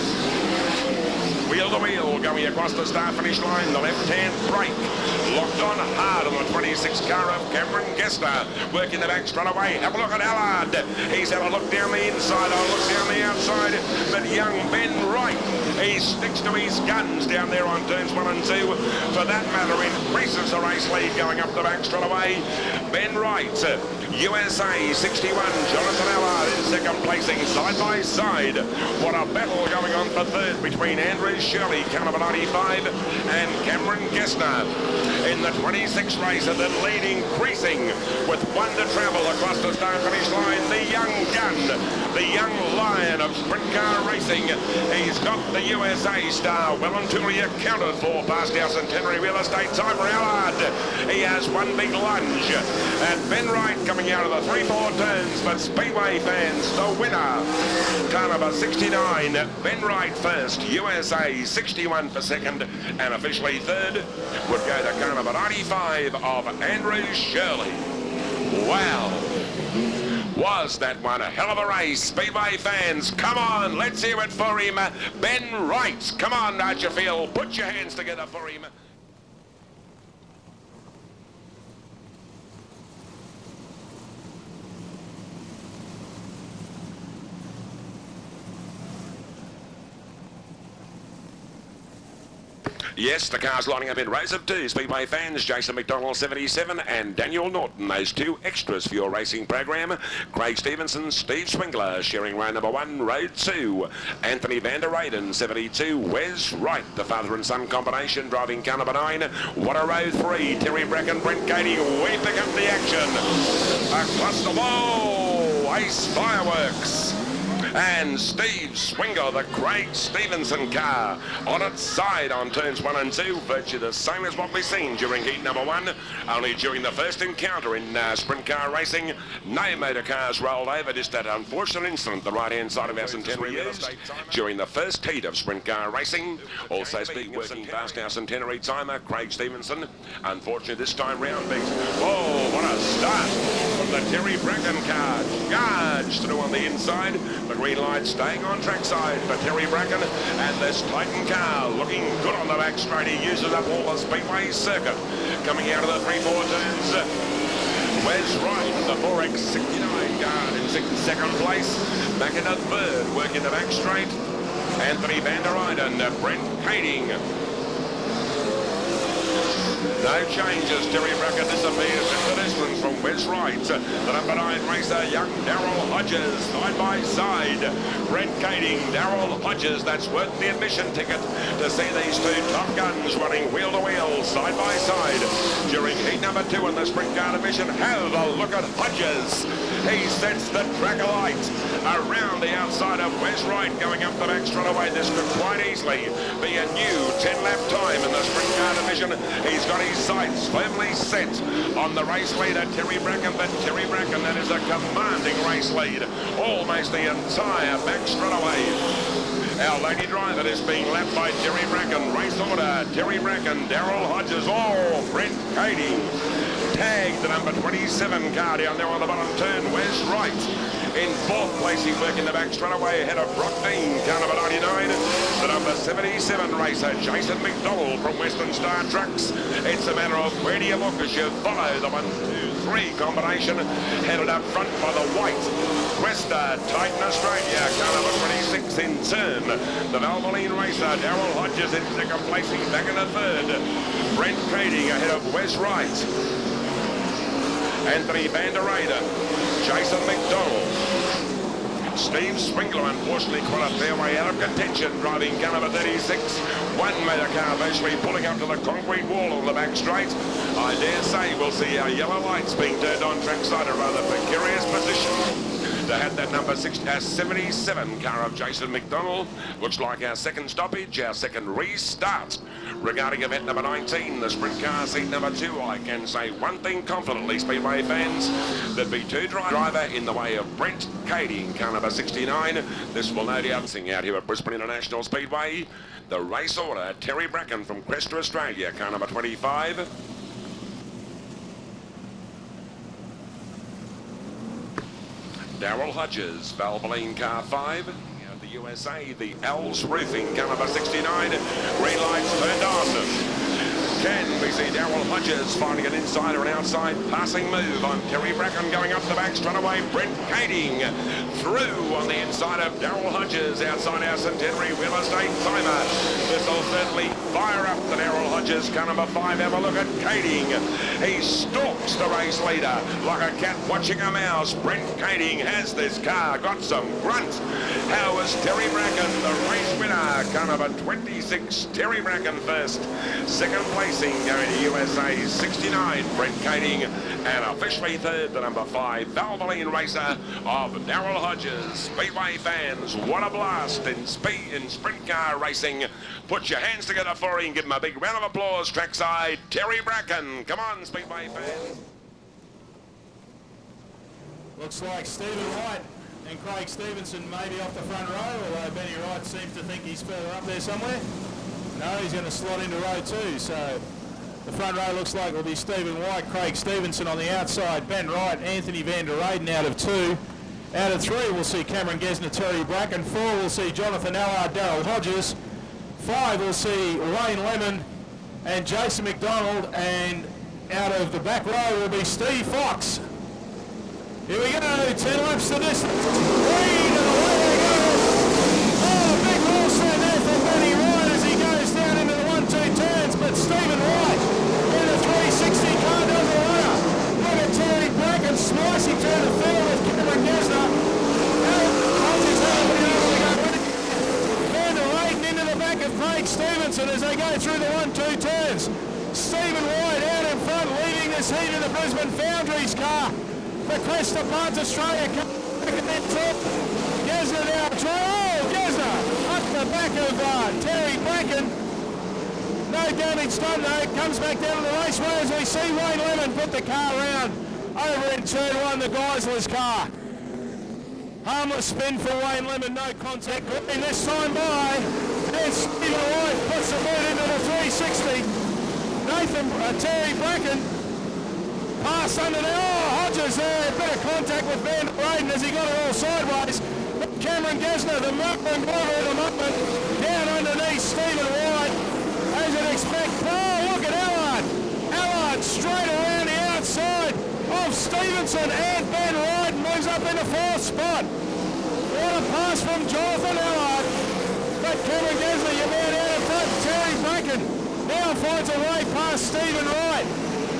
Speaker 2: Wheel to wheel going across the start finish line. The left-hand brake locked on hard on the 26 car of Cameron Gessner. Working the back straight away. Have a look at Allard. He's had a look down the inside. A look down the outside. But young Ben Wright, he sticks to his guns down there on turns 1 and 2. For that matter, increases the race lead going up the back straight away. Ben Wright, USA 61, Jonathan Allard in second placing, side by side. What a battle going on for third between Andrew Shirley, car number 95, and Cameron Gessner. In the 26 race, and the lead increasing with 1 to travel across the start finish line. The young gun, the young lion of sprint car racing. He's got the USA star well and truly accounted for past our Centenary Real Estate timer. Allard, he has one big lunge. And Ben Wright coming out of the 3-4 turns, but Speedway fans, the winner, car number 69, Ben Wright first, USA 61 for second, and officially third would go to car number 95 of Andrew Shirley. Wow. Was that one a hell of a race? Speedway fans, come on, let's hear it for him. Ben Wright, come on, Archerfield, put your hands together for him. Yes, the car's lining up in rows of 2. Speedway fans, Jason McDonald 77 and Daniel Norton, those 2 extras for your racing program. Craig Stevenson, Steve Swingler sharing row number 1, row 2. Anthony Van der Reyden 72, Wes Wright, the father and son combination driving car number 9. What a row 3, Terry Bracken, Brent Cady, we pick up the action. Across the wall, Ace Fireworks. And Steve Swingle, the Craig Stevenson car, on its side on turns 1 and 2, virtually the same as what we've seen during heat number 1. Only during the first encounter in sprint car racing, no motor cars rolled over, just that unfortunate incident the right-hand side of our centenary used during the first heat of sprint car racing. Also speaking of working past our centenary timer, Craig Stevenson, unfortunately this time round beat. Oh, what a start from the Terry Bracken car. Charged through on the inside. The green light staying on trackside for Terry Bracken, and this Titan car looking good on the back straight. He uses up all the Speedway circuit. Coming out of the 3-4 turns. Wes Wright, the 4X69 car in second place. Back in the third, working the back straight. Anthony Van der Eyden, Brent Kading. No changes. Terry Bracken disappears in the distance from Wes Wright. The number 9 racer, young Darryl Hodges, side by side. Brent Kading, Darryl Hodges. That's worth the admission ticket to see these two top guns running wheel to wheel, side by side. During heat number 2 in the sprint car division, have a look at Hodges. He sets the track alight around the outside of Wes Wright, going up the back straight away. This could quite easily be a new 10-lap time in the sprint car division. He's got his sights firmly set on the race leader, Terry Bracken, but Terry Bracken, that is a commanding race lead. Almost the entire back straight away. Our lady driver is being lapped by Terry Bracken. Race order, Terry Bracken, Darryl Hodges, Brent Kading. Tagged the number 27 car down there on the bottom turn, Wes Wright. In 4th place, he's working the back straight away ahead of Brock Dean, car number 99. The number 77 racer, Jason McDonald from Western Star Trucks. It's a matter of where do you look as you follow the 1, 2, 3 combination, headed up front by the white Questa Titan Australia, car number 26 in turn. The Valvoline racer, Darryl Hodges in second place, he's back in the third. Brent Kading ahead of Wes Wright. Anthony Van der Eyden, Jason McDonald. Steve Swingler, unfortunately, quite a fair way out of contention, driving car number 36. One motor car virtually pulling up to the concrete wall on the back straight. I dare say we'll see our yellow lights being turned on trackside, a rather precarious position to have that number 77 car of Jason McDonald. Looks like our second stoppage, our second restart. Regarding event number 19, the sprint car seat number 2, I can say one thing confidently, Speedway fans. There'd be 2 driver in the way of Brent Kading, car number 69. This will no doubt sing out here at Brisbane International Speedway. The race order, Terry Bracken from Questa Australia, car number 25. Darryl Hodges, Valvoline car 5. The USA, the L's Roofing, car number 69. Green lights turned on. Can we see Darryl Hodges finding an insider and outside passing move on Terry Bracken going up the back straight away. Brent Kading through on the inside of Darryl Hodges outside our centenary real estate timer. This will certainly fire up the Darryl Hodges, car number 5. Have a look at Kading. He stalks the race leader like a cat watching a mouse. Brent Kading has this car, got some grunt. How is Terry Bracken, the race winner? Car number 26, Terry Bracken first. Second placing going to USA 69, Brent Kading. And officially third, the number 5, Valvoline racer of Darryl Hodges. Speedway fans, what a blast in sprint car racing. Put your hands together for him. Give him a big round of applause trackside. Terry Bracken. Come on, Speedway fans.
Speaker 1: Looks like Stephen White and Craig Stevenson may be off the front row, although Benny Wright seems to think he's further up there somewhere. No, he's going to slot into row 2, so the front row looks like it'll be Stephen White, Craig Stevenson on the outside, Ben Wright, Anthony Van der Eyden out of 2. Out of 3, we'll see Cameron Gesner, Terry Bracken. 4, we'll see Jonathan Allard, Darryl Hodges. 5, we'll see Wayne Lemon and Jason McDonald. And out of the back row will be Steve Fox. Here we go, 10 laps to distance. 3 to the way they go. Oh, big roll set there from Benny Wright as he goes down into the 1-2 turns, but Stephen White in the 360 car does the runner. Look at Terry Bracken slicing through the field with Cameron Gesner. Van der Eyden into the back of Craig Stevenson as they go through the 1-2 turns. Stephen White out in front, leading this heat in the Brisbane Foundries car. The Questa Parts Australia car back at that top. Gesner now. Oh, Gesner up the back of Terry Bracken. No damage done though. Comes back down to the raceway as we see Wayne Lemon put the car round over in turn one, the Geisler's car. Harmless spin for Wayne Lemon, no contact. And this time by, and Stephen White puts the boot into the 360. Terry Bracken pass under there. Oh, Hodges there, a bit of contact with Van der Weyden as he got it all sideways. Cameron Gesner, the Merklin driver at the moment, down underneath Stephen White. As you'd expect, oh, look at Allard. Allard straight around the outside of Stevenson, and Van Weyden moves up in the fourth spot. What a pass from Jonathan Allard. But Cameron Gesner, you're man out in front. Terry Bracken now finds a way past Stephen Wright.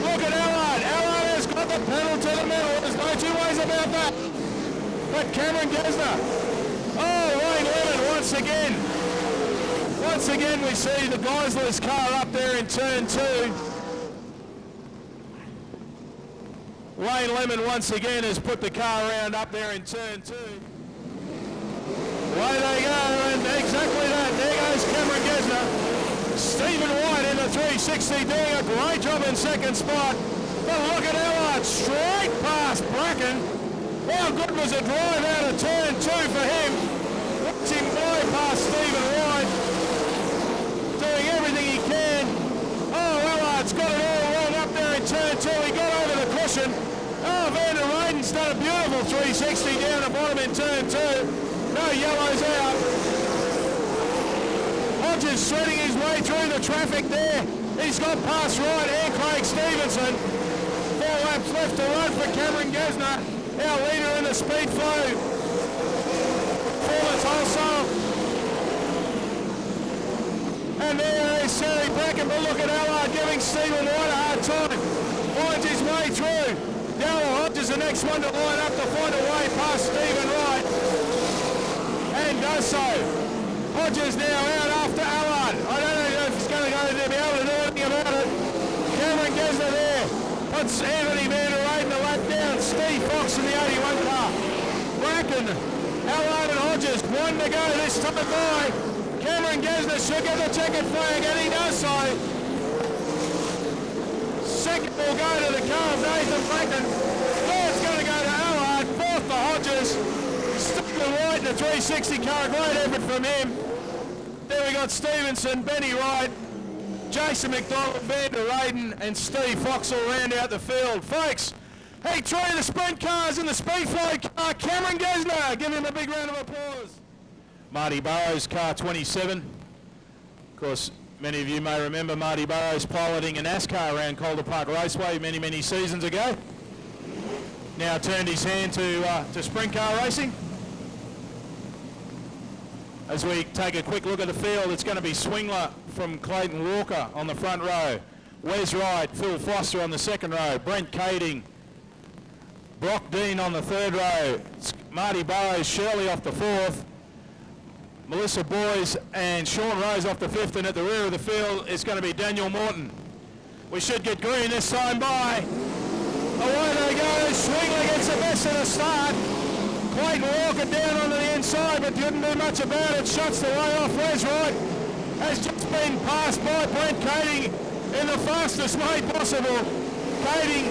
Speaker 1: Look at Allard. Allard has got the pedal to the middle. There's no two ways about that. But Cameron Gesner. Oh, Wayne Lemon once again. Once again we see the Geisler's car up there in turn two. Wayne Lemon once again has put the car around up there in turn two. Away they go, and exactly that. There goes Cameron Gesner. Stephen White in the 360 doing a great job in second spot. But look at Allard, straight past Bracken. How good was a drive out of turn two for him? Watch him fly past Stephen White. Doing everything he can. Oh, Allard's got it all wrong up there in turn two. He got over the cushion. Oh, Van der Weyden's done a beautiful 360 down the bottom in turn two. No yellows out. Hodges threading his way through the traffic there. He's got past Wright and Craig Stevenson. 4 laps left to run for Cameron Gesner, our leader in the speed flow. Performance wholesale. And there is Terry Bracken, but look at Allard giving Stephen White a hard time. Finds his way through. Darryl Hodges the next one to line up to find a way past Stephen Wright. And does so. Hodges now out after Allard. I don't know if he's going to be able to do anything about it. Cameron Gesner there. Puts Anthony Van der Weyden a lap down. Steve Fox in the 81 car. Bracken, Allard and Hodges. One to go this time by. Cameron Gesner should get the checkered flag, and he does so. Second will go to the car of Nathan Bracken. Third's going to go to Allard. Fourth to Hodges. Stephen Wright in the 360 car. Great effort from him. There we got Stevenson, Benny Wright, Jason McDonald, Van der Weyden, and Steve Fox all round out the field. Folks, hey, three of the sprint cars in the Speedway car. Cameron Gesner, give him a big round of applause. Marty Burrows, car 27. Of course, many of you may remember Marty Burrows piloting a NASCAR around Calder Park Raceway many, many seasons ago. Now turned his hand to sprint car racing. As we take a quick look at the field, it's going to be Swingler from Clayton Walker on the front row. Wes Wright, Phil Foster on the second row. Brent Kading, Brock Dean on the third row. Marty Burrows, Shirley off the fourth. Melissa Boys and Sean Rose off the fifth, and at the rear of the field it's going to be Daniel Morton. We should get green this time by. Away they go. Swingler gets the best of the start. Clayton Walker down onto the inside, but didn't do much about it. Shuts the way off. Wes Wright has just been passed by Brent Kading in the fastest way possible. Kading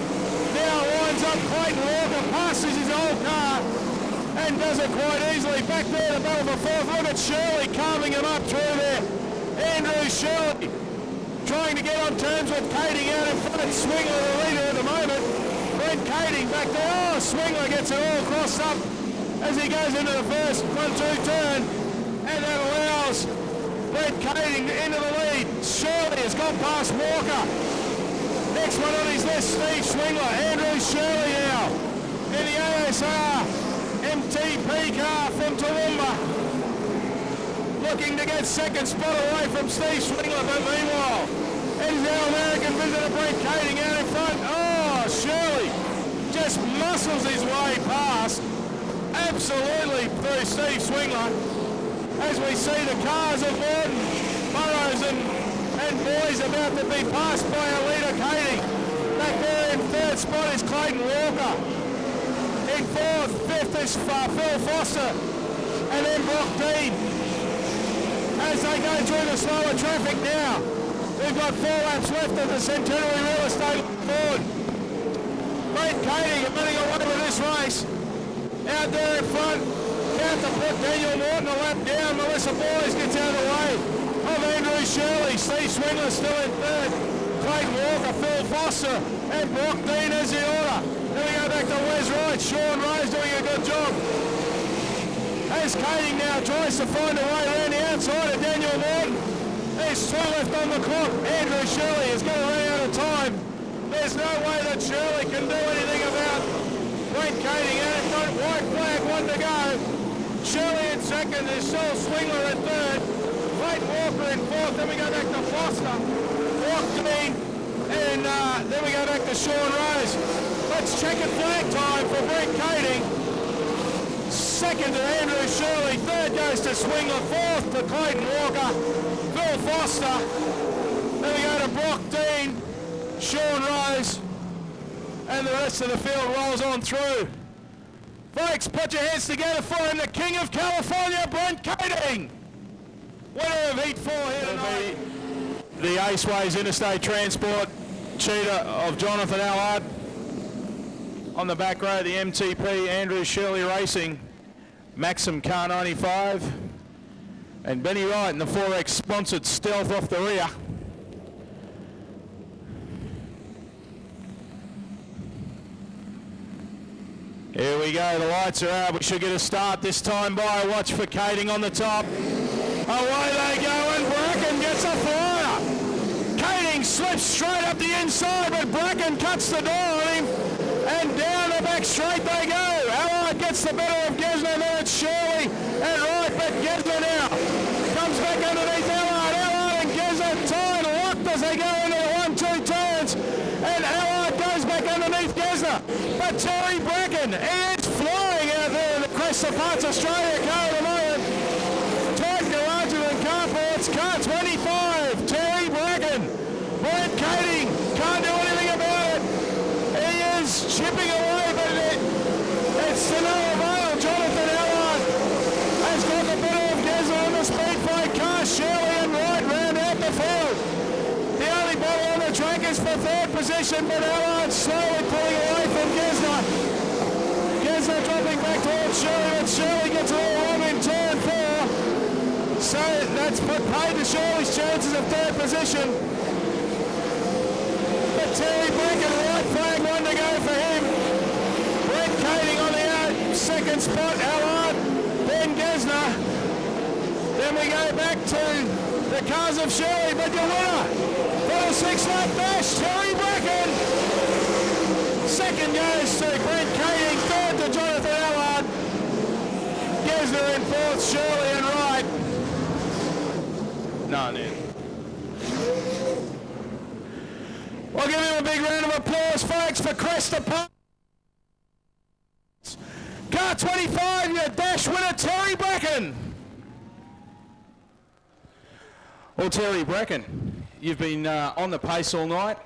Speaker 1: now lines up Clayton Walker, passes his old car, and does it quite easily. Back there to battle for fourth. Look at Shirley carving him up through there. Andrew Shirley trying to get on terms with Kading out in front. Swingler the leader at the moment. Brent Kading back there. Oh, Swingler gets it all crossed up as he goes into the first 1-2 turn, and that allows Brent Kading into the lead. Shirley has gone past Walker. Next one on his list, Steve Swingler. Andrew Shirley now in the ASR MTP car from Toowoomba, looking to get second spot away from Steve Swingler, but meanwhile, it is our American visitor Brent Kading out in front. Oh, Shirley just muscles his way past, absolutely through Steve Swingler, as we see the cars of Morton, Burrows and Boys about to be passed by our leader Kading. Back there in third spot is Clayton Walker. In fourth, fifth is Phil Foster. and then Brock Dean. As they go through the slower traffic now, we've got 4 laps left of the Centenary Real Estate board. Brent Kading running away with this race. Out there in front, about to put Daniel Morton a lap down. Melissa Boys gets out of the way of Andrew Shirley. Steve Swingler still in third. Clayton Walker, Phil Foster, and Brock Dean as the order. Then we go back to Wes Wright. Sean Rose doing a good job. As Kading now tries to find a way around the outside of Daniel Morton. There's 2 left on the clock. Andrew Shirley is going to run out of time. There's no way that Shirley can do anything about Brent Kading out in front. White flag, 1 to go. Shirley in second. There's still Swingler in third. Clayton Walker in fourth. Then we go back to Foster. Brock Dean. And then we go back to Sean Rose. Let's check at flag time for Brent Kading. Second to Andrew Shirley, third goes to Swingler, fourth to Clayton Walker, Phil Foster. Then we go to Brock Dean, Sean Rose, and the rest of the field rolls on through. Folks, put your hands together for him, the King of California, Brent Kading. Winner of Heat 4 here tonight. The Aceways Interstate Transport cheater of Jonathan Allard. On the back row, the MTP, Andrew Shirley Racing, Maxim Car 95, and Benny Wright in the 4X sponsored Stealth off the rear. Here we go, the lights are out. We should get a start this time by. Watch for Kading on the top. Away they go, and Bracken gets a flyer. Kading slips straight up the inside, but Bracken cuts the door on him. And down the back straight they go. Allard gets the better of Gesner, then it's Shirley and Wright, but Gesner now comes back underneath Allard. Allard and Gesner tied locked as they go into the 1-2 turns. And Allard goes back underneath Gesner. But Terry Bracken is flying out there in the Crest of Parts Australia car at the moment. Tight garages and carports, car 25, Terry Bracken. Brent Kading can't do anything about it. Chipping away, but it's to no avail. Jonathan Allard has got the better of Gesner on the Speedway car. Shirley and Wright round out the field. The only bottle on the track is for third position, but Allard slowly pulling away from Gesner. Gesner dropping back towards Shirley, but Shirley gets all wrong in turn 4. So that's paid to Shirley's chances of third position. But Terry Bracken, right flag, 1 to go for him. Brent Kading on the second spot, Allard, then Gesner. Then we go back to the cars of Shirley, but your winner for the 6-lap dash, Terry Bracken. Second goes to Brent Kading, third to Jonathan Allard. Gesner in fourth, Shirley and Wright. None in. We'll give him a big round of applause, folks, for Cresta Park. Car 25, your dash winner, Terry Bracken. Well, Terry Bracken, you've been on the pace all night,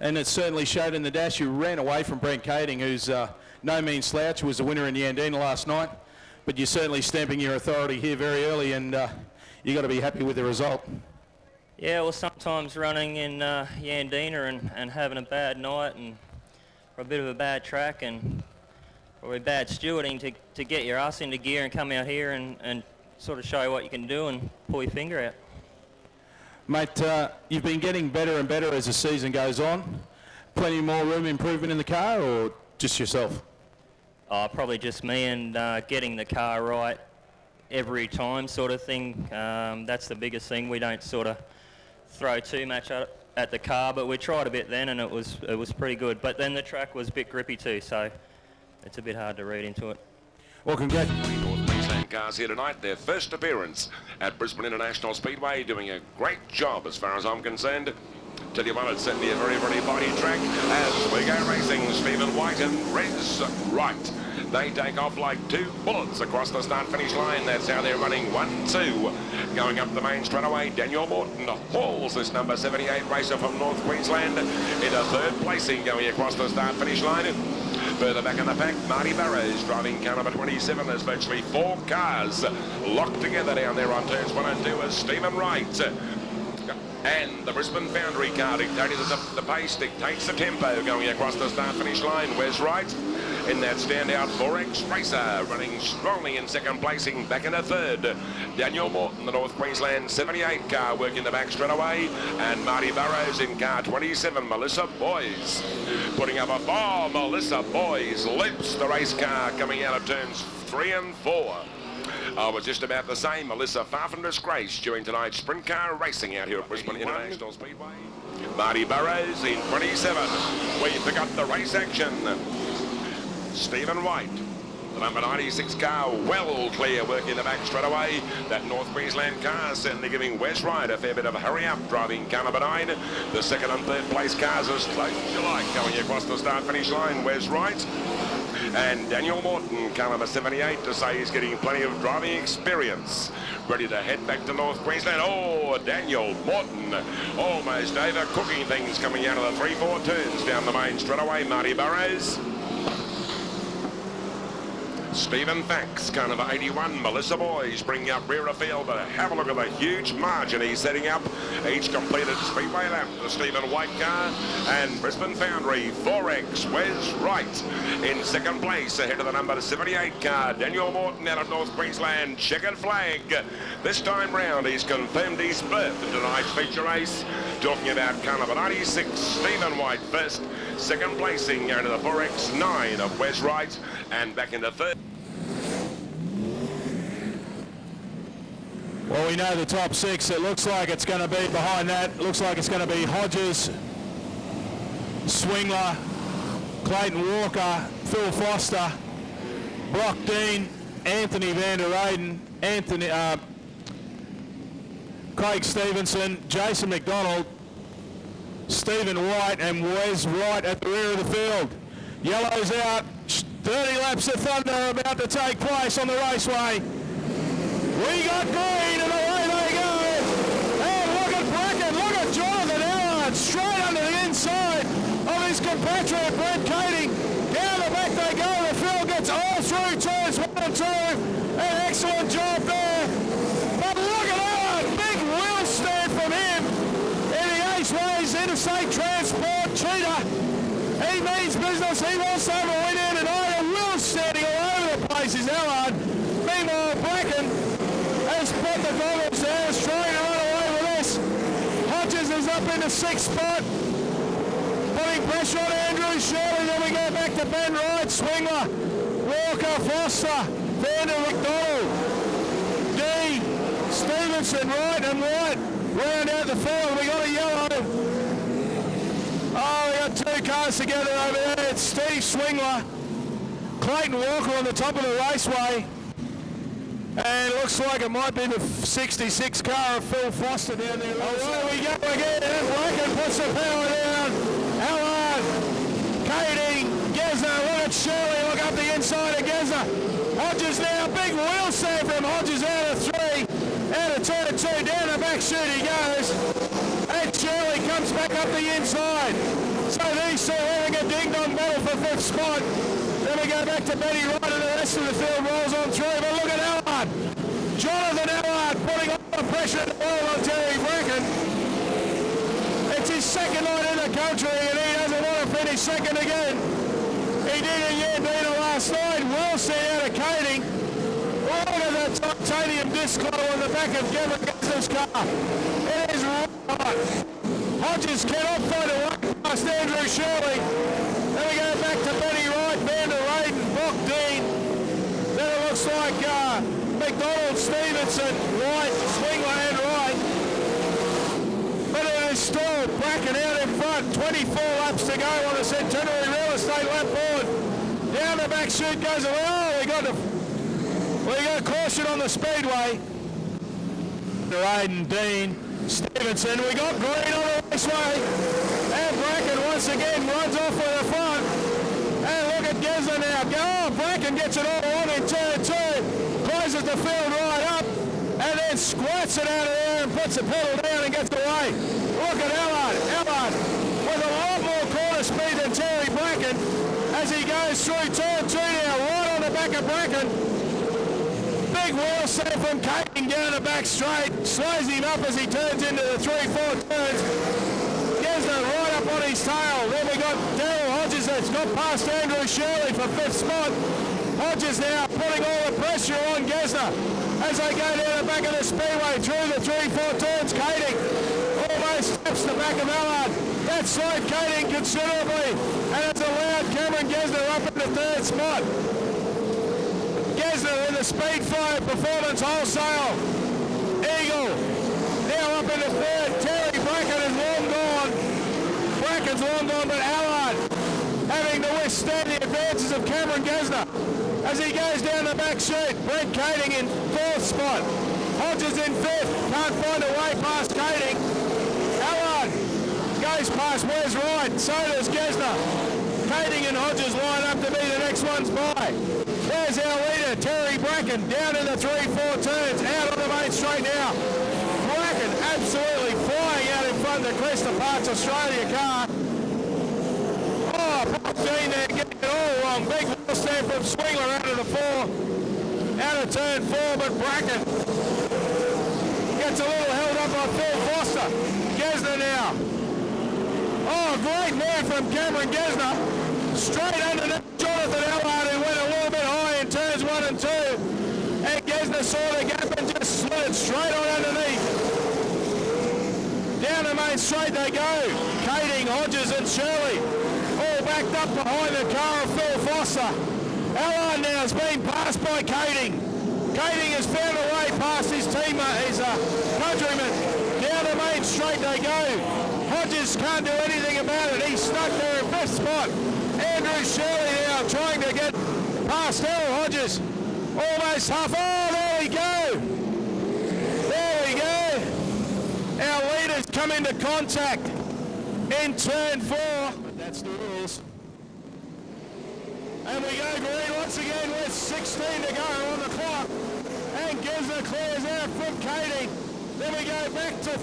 Speaker 1: and it certainly showed in the dash. You ran away from Brent Kading, who's no mean slouch, who was the winner in the Andina last night. But you're certainly stamping your authority here very early, and you've got to be happy with the result.
Speaker 5: Yeah, well, sometimes running in Yandina and having a bad night and or a bit of a bad track and probably bad stewarding to get your ass into gear and come out here and sort of show you what you can do and pull your finger out.
Speaker 1: Mate, you've been getting better and better as the season goes on. Plenty more room improvement in the car, or just yourself?
Speaker 5: Probably just me and getting the car right every time sort of thing. That's the biggest thing. We don't sort of throw too much at the car, but we tried a bit then and it was pretty good. But then the track was a bit grippy too, so it's a bit hard to read into it.
Speaker 1: Well, congratulations.
Speaker 2: North Queensland cars here tonight, their first appearance at Brisbane International Speedway, doing a great job as far as I'm concerned. Tell you what, it's certainly a very, very mighty track as we go racing. Stephen White and Rez Wright. They take off like 2 bullets across the start-finish line. That's how they're running 1-2. Going up the main straightaway, Daniel Morton hauls this number 78 racer from North Queensland into third placing going across the start-finish line. Further back in the pack, Marty Burrows driving car number 27. There's virtually 4 cars locked together down there on turns 1 and 2 as Stephen Wright. And the Brisbane Foundry car dictating the pace, dictates the tempo going across the start-finish line. Where's Wright? In that standout 4X Racer, running strongly in second placing, back in a third. Daniel Morton, the North Queensland 78 car, working the back straight away. And Marty Burrows in car 27, Melissa Boys. Putting up a 4, Melissa Boys leaps the race car coming out of turns 3 and 4. Was just about the same. Melissa, far from disgrace during tonight's sprint car racing out here at Brisbane International Speedway. Marty Burrows in 27. We forgot the race action. Stephen White, the number 96 car, well clear, working the back straight away. That North Queensland car certainly giving Wes Wright a fair bit of a hurry up, driving car number 9. The second and third place cars as close as you like, going across the start-finish line. Wes Wright. And Daniel Morton, car number 78, to say he's getting plenty of driving experience. Ready to head back to North Queensland. Oh, Daniel Morton, almost overcooking things coming out of the 3-4 turns down the main straight away. Marty Burrows. Stephen Thanks, car number 81, Melissa Boys, bringing up rear of field, but have a look at the huge margin he's setting up. Each completed Speedway lap, the Stephen White car, and Brisbane Foundry, 4X, Wes Wright in second place, ahead of the number 78 car, Daniel Morton out of North Queensland, checkered flag. This time round, he's confirmed his berth in tonight's feature race. Talking about car number 96, Stephen White first, second placing out of the 4X 9 of Wes Wright, and back into third.
Speaker 1: Well, we know the top 6. It looks like it's going to be behind that. Looks like it's going to be Hodges, Swingler, Clayton Walker, Phil Foster, Brock Dean, Anthony Van der Eyden, Craig Stevenson, Jason McDonald, Stephen White, and Wes Wright at the rear of the field. Yellow's out. 30 laps of thunder are about to take place on the raceway. We got green and away they go. And look at Bracken, look at Jonathan Allard, straight under the inside of his compatriot Brent Kading. Down the back they go. The field gets all through turns 1 and 2. An excellent job there. But look at Allard, big wheel stand from him in the Aceways Interstate Transport Cheetah. He means business. He wants to have a win in tonight. A wheel standing all over the place is Allard. Meanwhile, Bracken has put the goggles down, is trying to run away with this. Hodges is up in the 6th spot, putting pressure on Andrew Shirley. Then we go back to Ben Wright, Swingler, Walker, Foster, Vander McDonald, D, Stevenson, Wright and White round out the field. We got a yellow. Oh, we got 2 cars together over there. It's Steve Swingler, Clayton Walker on the top of the raceway. And it looks like it might be the 66 car of Phil Foster down there. Oh, we go again. And Bracken puts the power down. Allard, Kading, Gesner, look at Shirley, look up the inside of Gesner. Hodges now, big wheel stand from Hodges out of 3. Out of turn 2, down the back chute he goes. And Shirley comes back up the inside. So these two having a ding-dong battle for 5th spot. Then we go back to Betty Wright and the rest of the field rolls on through. But look at Allard. Jonathan Allard putting all the pressure on Terry Bracken. It's his 2nd night in the country and he doesn't want to finish 2nd again. He did in Yandina last night. Wilson out of Kading. Look at the titanium disc on the back of Gavin Gessner's car. It is right. Hodges cannot find a way past Andrew Shirley. Then we go back to Betty Wright, Van der Eyden, Brock Dean. Then it looks like McDonald, Stevenson, White, Swingler and Wright. But it is still Bracken out in front. 24 laps to go on the Centenary Real Estate lap board. Down the back chute goes away. Oh, we got caution on the Speedway. Der Eyden, Dean, Stevenson. We got green on the raceway. And Bracken once again runs off with the front. And look at Gesner now. Oh, Bracken gets it all on in turn 2. Closes the field right up. And then squirts it out of there and puts the pedal down and gets away. Look at Allard. Allard with a lot more corner speed than Terry Bracken as he goes goes through turn 2 now, right on the back of Bracken. Big wheel set from Kading down the back straight. Slows him up as he turns into the 3-4 turns. Gesner right up on his tail. Then we got Daryl Hodges that's got past Andrew Shirley for 5th spot. Hodges now putting all the pressure on Gesner as they go down the back of the Speedway through the 3-4 turns. Kading almost steps the back of Allard. That slowed Kading considerably and it's allowed Cameron Gesner up in the 3rd spot. Gesner in the Speed Flow Performance Wholesale Eagle now up in the 3rd. Terry Bracken is long gone. Bracken's long gone, but Allard having to withstand the advances of Cameron Gesner as he goes down the back chute. Brent Kading in 4th spot. Hodges in 5th. Can't find a way past Kading. Allard goes past Wes Wright. So does Gesner. Kading and Hodges line up to be the next ones by. There's our leader, Terry Bracken, down in the 3-4 turns, out on the main straight now. Bracken absolutely flying out in front of the Cresta Parts Australia car. Oh, Bob Dean there getting it all wrong. Big wheel stand from Swingler out of the 4, out of turn 4, but Bracken gets a little held up by Phil Foster. Gesner now. Oh, great move from Cameron Gesner. Straight underneath Jonathan Allard, who went a little bit high in turns 1 and 2. And Gesner saw the gap and just slid it straight on underneath. Down the main straight they go. Kading, Hodges and Shirley all backed up behind the car of Phil Foster. Allard now has been passed by Kading. Kading has found a way past his teammate, his countryman. Down the main straight they go. Hodges can't do anything about it. He's stuck there in 5th spot. Andrew Shirley now trying to get past Daryl Hodges. Almost half. Oh, there we go. There we go. Our leaders come into contact in turn 4. But that's the rules. And we go green once again with 16 to go on the clock. And Gesner clears out from Kading. Then we go back to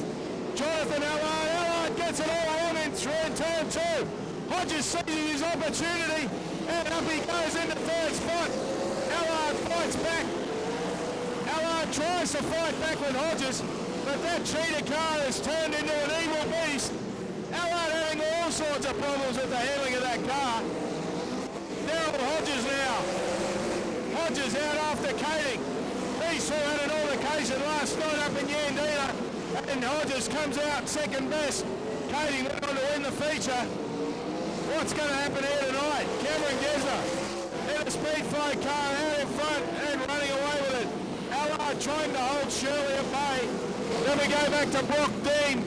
Speaker 1: Jonathan Allard. Allard gets it all on in turn 2. Hodges seizing his opportunity and up he goes into 3rd spot. Allard fights back. Allard tries to fight back with Hodges, but that cheetah car has turned into an evil beast. Allard having all sorts of problems with the handling of that car. Daryl Hodges now. Hodges out after Kading. He saw had an altercation last night up in Yandina, and Hodges comes out 2nd best. Kading went on to win the feature. What's going to happen here tonight? Cameron Gesner in a Speed Flow car out in front and running away with it. Allard trying to hold Shirley at bay. Then we go back to Brock Dean.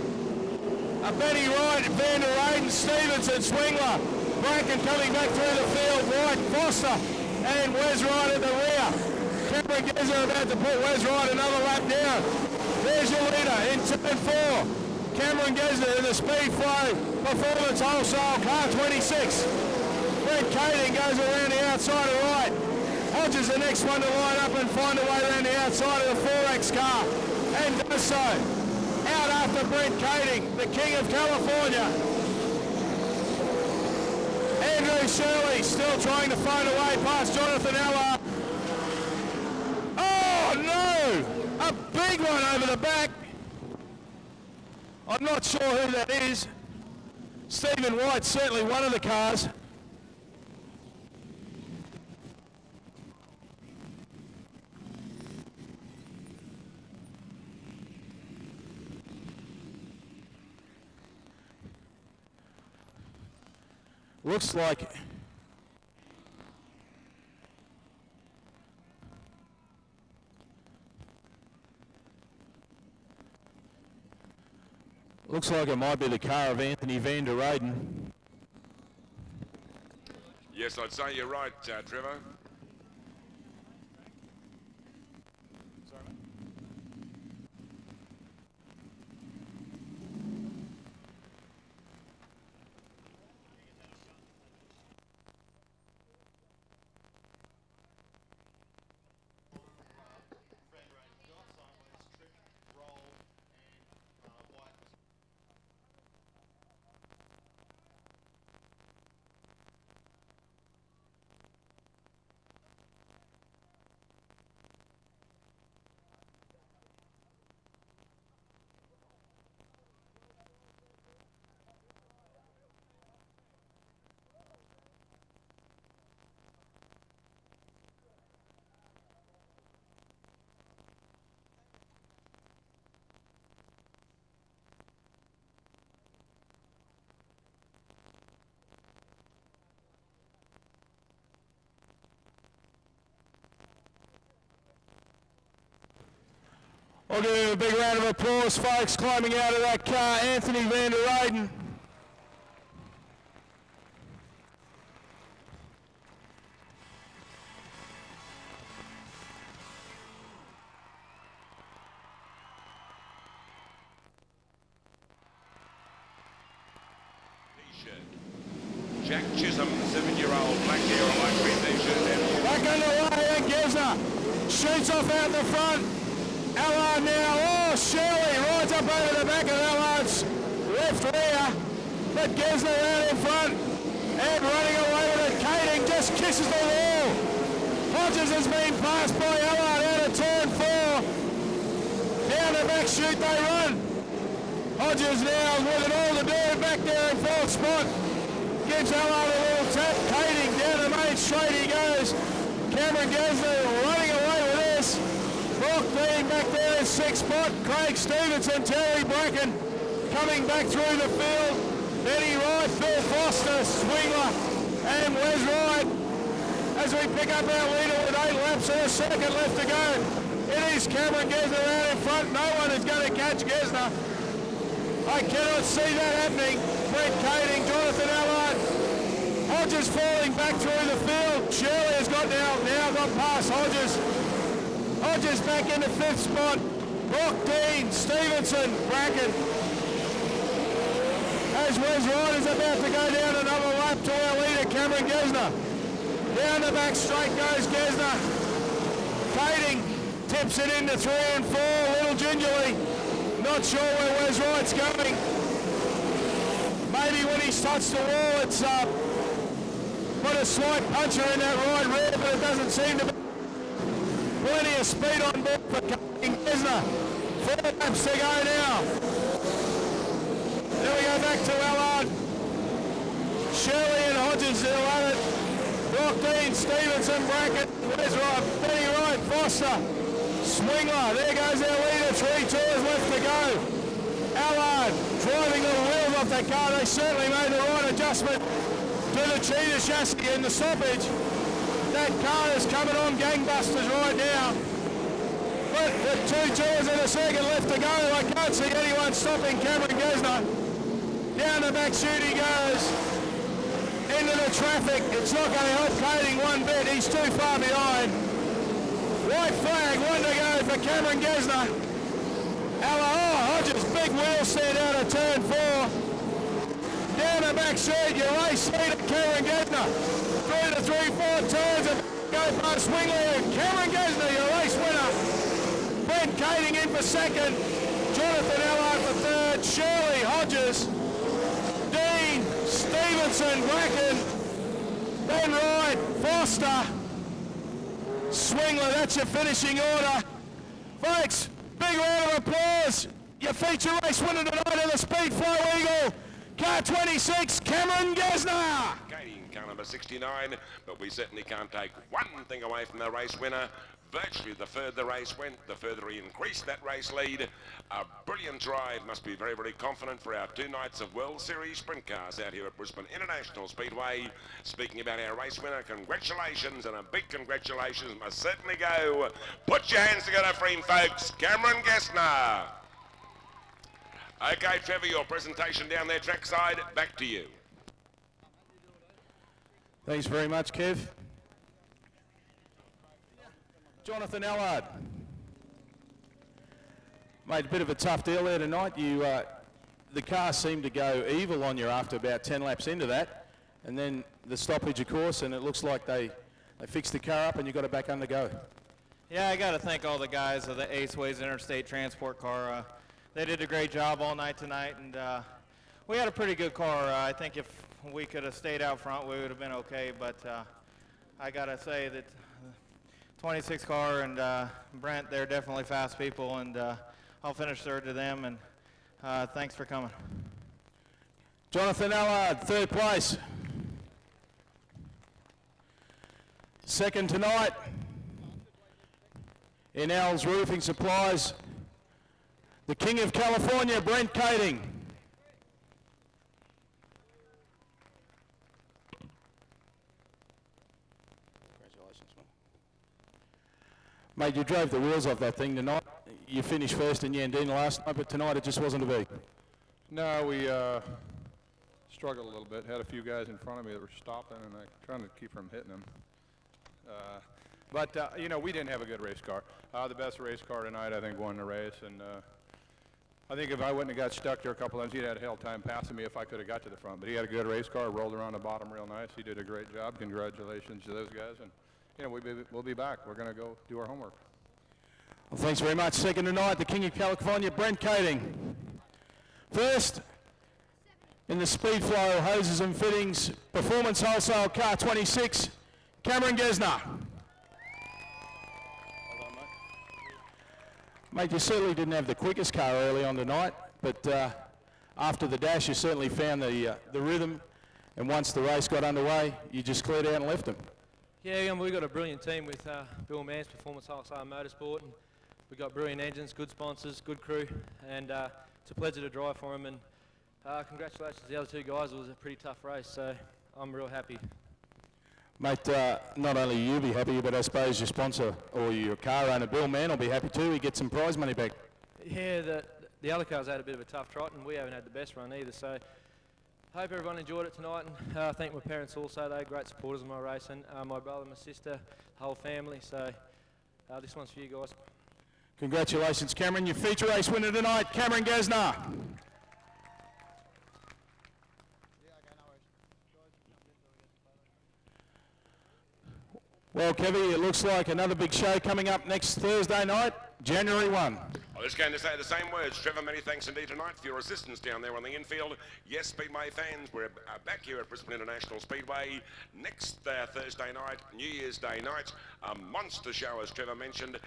Speaker 1: Benny Wright, Van der Eyden, Stevenson, Swingler. Bracken coming back through the field. Wright, Foster and Wes Wright at the rear. Cameron Gesner about to put Wes Wright another lap down. There's your leader in turn 4. Cameron Gesner in the Speed Flow Performance Wholesale car 26. Brent Kading goes around the outside of right. Hodges the next one to line up and find a way around the outside of the 4X car and does so. Out after Brent Kading, the King of California. Andrew Shirley still trying to find a way past Jonathan Allard. Oh no! A big one over the back. I'm not sure who that is. Stephen White's certainly one of the cars. Looks like it might be the car of Anthony Van der Eyden.
Speaker 2: Yes, I'd say you're right, Trevor.
Speaker 1: We'll give him a big round of applause, folks, climbing out of that car, Anthony van der Weyden.
Speaker 2: Jack Chisholm, 7-year-old, black hair, a light green t-shirt.
Speaker 1: Back underway, and Gesner shoots off out the front. Allard now, oh, Shirley rides up over the back of Allard's left rear, but Gesner out in front, and running away with it. Kading just kisses the wall. Hodges has been passed by Allard out of turn 4. Down the back chute they run. Hodges now with it all to do, back there in 4th spot. Gives Allard a little tap. Kading down the main straight he goes. Cameron Gesner running away with this. Brock being back there in 6th spot. Craig Stevenson, Terry Bracken coming back through the field. Eddie Wright, Bill Foster, Swingler, and Wes Wright. As we pick up our leader with 8 laps and a second left to go. It is Cameron Gesner out in front. No one is going to catch Gesner. I cannot see that happening. Brent Kading, Jonathan Allard. Hodges falling back through the field. Shirley has got now got past Hodges. Hodges back into 5th spot. Brock, Dean, Stevenson, Bracken. As Wes Wright is about to go down another lap to our leader, Cameron Gesner. Down the back straight goes Gesner. Kading tips it into 3 and 4, a little gingerly. Not sure where Wes Wright's going. Maybe when he's touched the wall, it's put a slight puncher in that right rear, but it doesn't seem to be plenty of speed on board for Kading Gesner. 4 laps to go now. Then we go back to Allard. Shirley and Hodges still at it. Brock, Dean, Stevenson, Bracken, Wes Wright, Benny Wright, Foster, Swingler. There goes our leader. 3 tours left to go. Allard driving the wheels off that car. They certainly made the right adjustment to the cheetah chassis and the stoppage. That car is coming on gangbusters right now. But with 2 tours and a second left to go, I can't see anyone stopping Cameron Gesner. Down the back chute he goes. Into the traffic. It's not going to help Kading one bit. He's too far behind. White flag, 1 to go for Cameron Gesner. Hodges, big wheel stand out of turn 4. Down the back chute, your race leader, Cameron Gesner. 3 to 3, 4 turns and go past Swingley. Cameron Gesner, your race winner. Brent Kading in for 2nd. Jonathan Allard for 3rd. Shirley, Hodges, Dean, Stevenson, Bracken, Ben Wright, Foster, Swingler. That's your finishing order. Folks, big round of applause. Your feature race winner tonight of the Speed Flow Eagle, car 26, Cameron Gesner.
Speaker 2: Car number 69, but we certainly can't take one thing away from the race winner. Virtually the further the race went, the further he increased that race lead. A brilliant drive, must be very, very confident for our 2 nights of World Series Sprint Cars out here at Brisbane International Speedway. Speaking about our race winner, congratulations, and a big congratulations must certainly go. Put your hands together for him, folks. Cameron Gesner. Okay, Trevor, your presentation down there trackside, back to you.
Speaker 1: Thanks very much, Kev. Jonathan Allard. Made a bit of a tough deal there tonight. The car seemed to go evil on you after about 10 laps into that, and then the stoppage, of course, and it looks like they fixed the car up and you got it back on the go.
Speaker 4: Yeah, I got to thank all the guys of the Aceways Interstate Transport car. They did a great job all night tonight, and we had a pretty good car. I think if we could have stayed out front, we would have been okay, but I got to say that 26 car and Brent, they're definitely fast people, and I'll finish 3rd to them, and thanks for coming.
Speaker 1: Jonathan Allard, 3rd place. 2nd tonight in Al's Roofing Supplies, the King of California, Brent Kading. Mate, you drove the wheels off that thing tonight. you finished first in Yandina last night, but tonight it just wasn't to be.
Speaker 3: No, we struggled a little bit. Had a few guys in front of me that were stopping, and I trying to keep from hitting them. But you know, we didn't have a good race car. The best race car tonight, I think, won the race, and I think if I wouldn't have got stuck there a couple times, he'd had a hell time passing me if I could have got to the front. But he had a good race car, rolled around the bottom real nice. He did a great job. Congratulations to those guys, and you know, we'll be back. We're going to go do our homework.
Speaker 1: Well, thanks very much. Second tonight, the King of California, Brent Kading. First, in the Speedflow hoses and fittings, Performance Wholesale Car 26, Cameron Gesner. Mate, you certainly didn't have the quickest car early on tonight, but after the dash, you certainly found the rhythm, and once the race got underway, you just cleared out and left them.
Speaker 6: Yeah, and we've got a brilliant team with Bill Mann's Performance Wholesale Motorsport, and we've got brilliant engines, good sponsors, good crew, and it's a pleasure to drive for them, and congratulations to the other two guys. It was a pretty tough race, so I'm real happy.
Speaker 1: Mate, not only you be happy, but I suppose your sponsor or your car owner, Bill Mann, will be happy too. He gets some prize money back.
Speaker 6: Yeah, the other cars had a bit of a tough trot, and we haven't had the best run either, so hope everyone enjoyed it tonight, and thank my parents also. They're great supporters of my race, and my brother, my sister, the whole family, so this one's for you guys.
Speaker 1: Congratulations, Cameron. Your feature race winner tonight, Cameron Gesner. Well, Kevy, it looks like another big show coming up next Thursday night, January 1.
Speaker 2: I was going to say the same words. Trevor, many thanks indeed tonight for your assistance down there on the infield. Yes, Speedway fans, we're back here at Brisbane International Speedway next Thursday night, New Year's Day night. A monster show, as Trevor mentioned.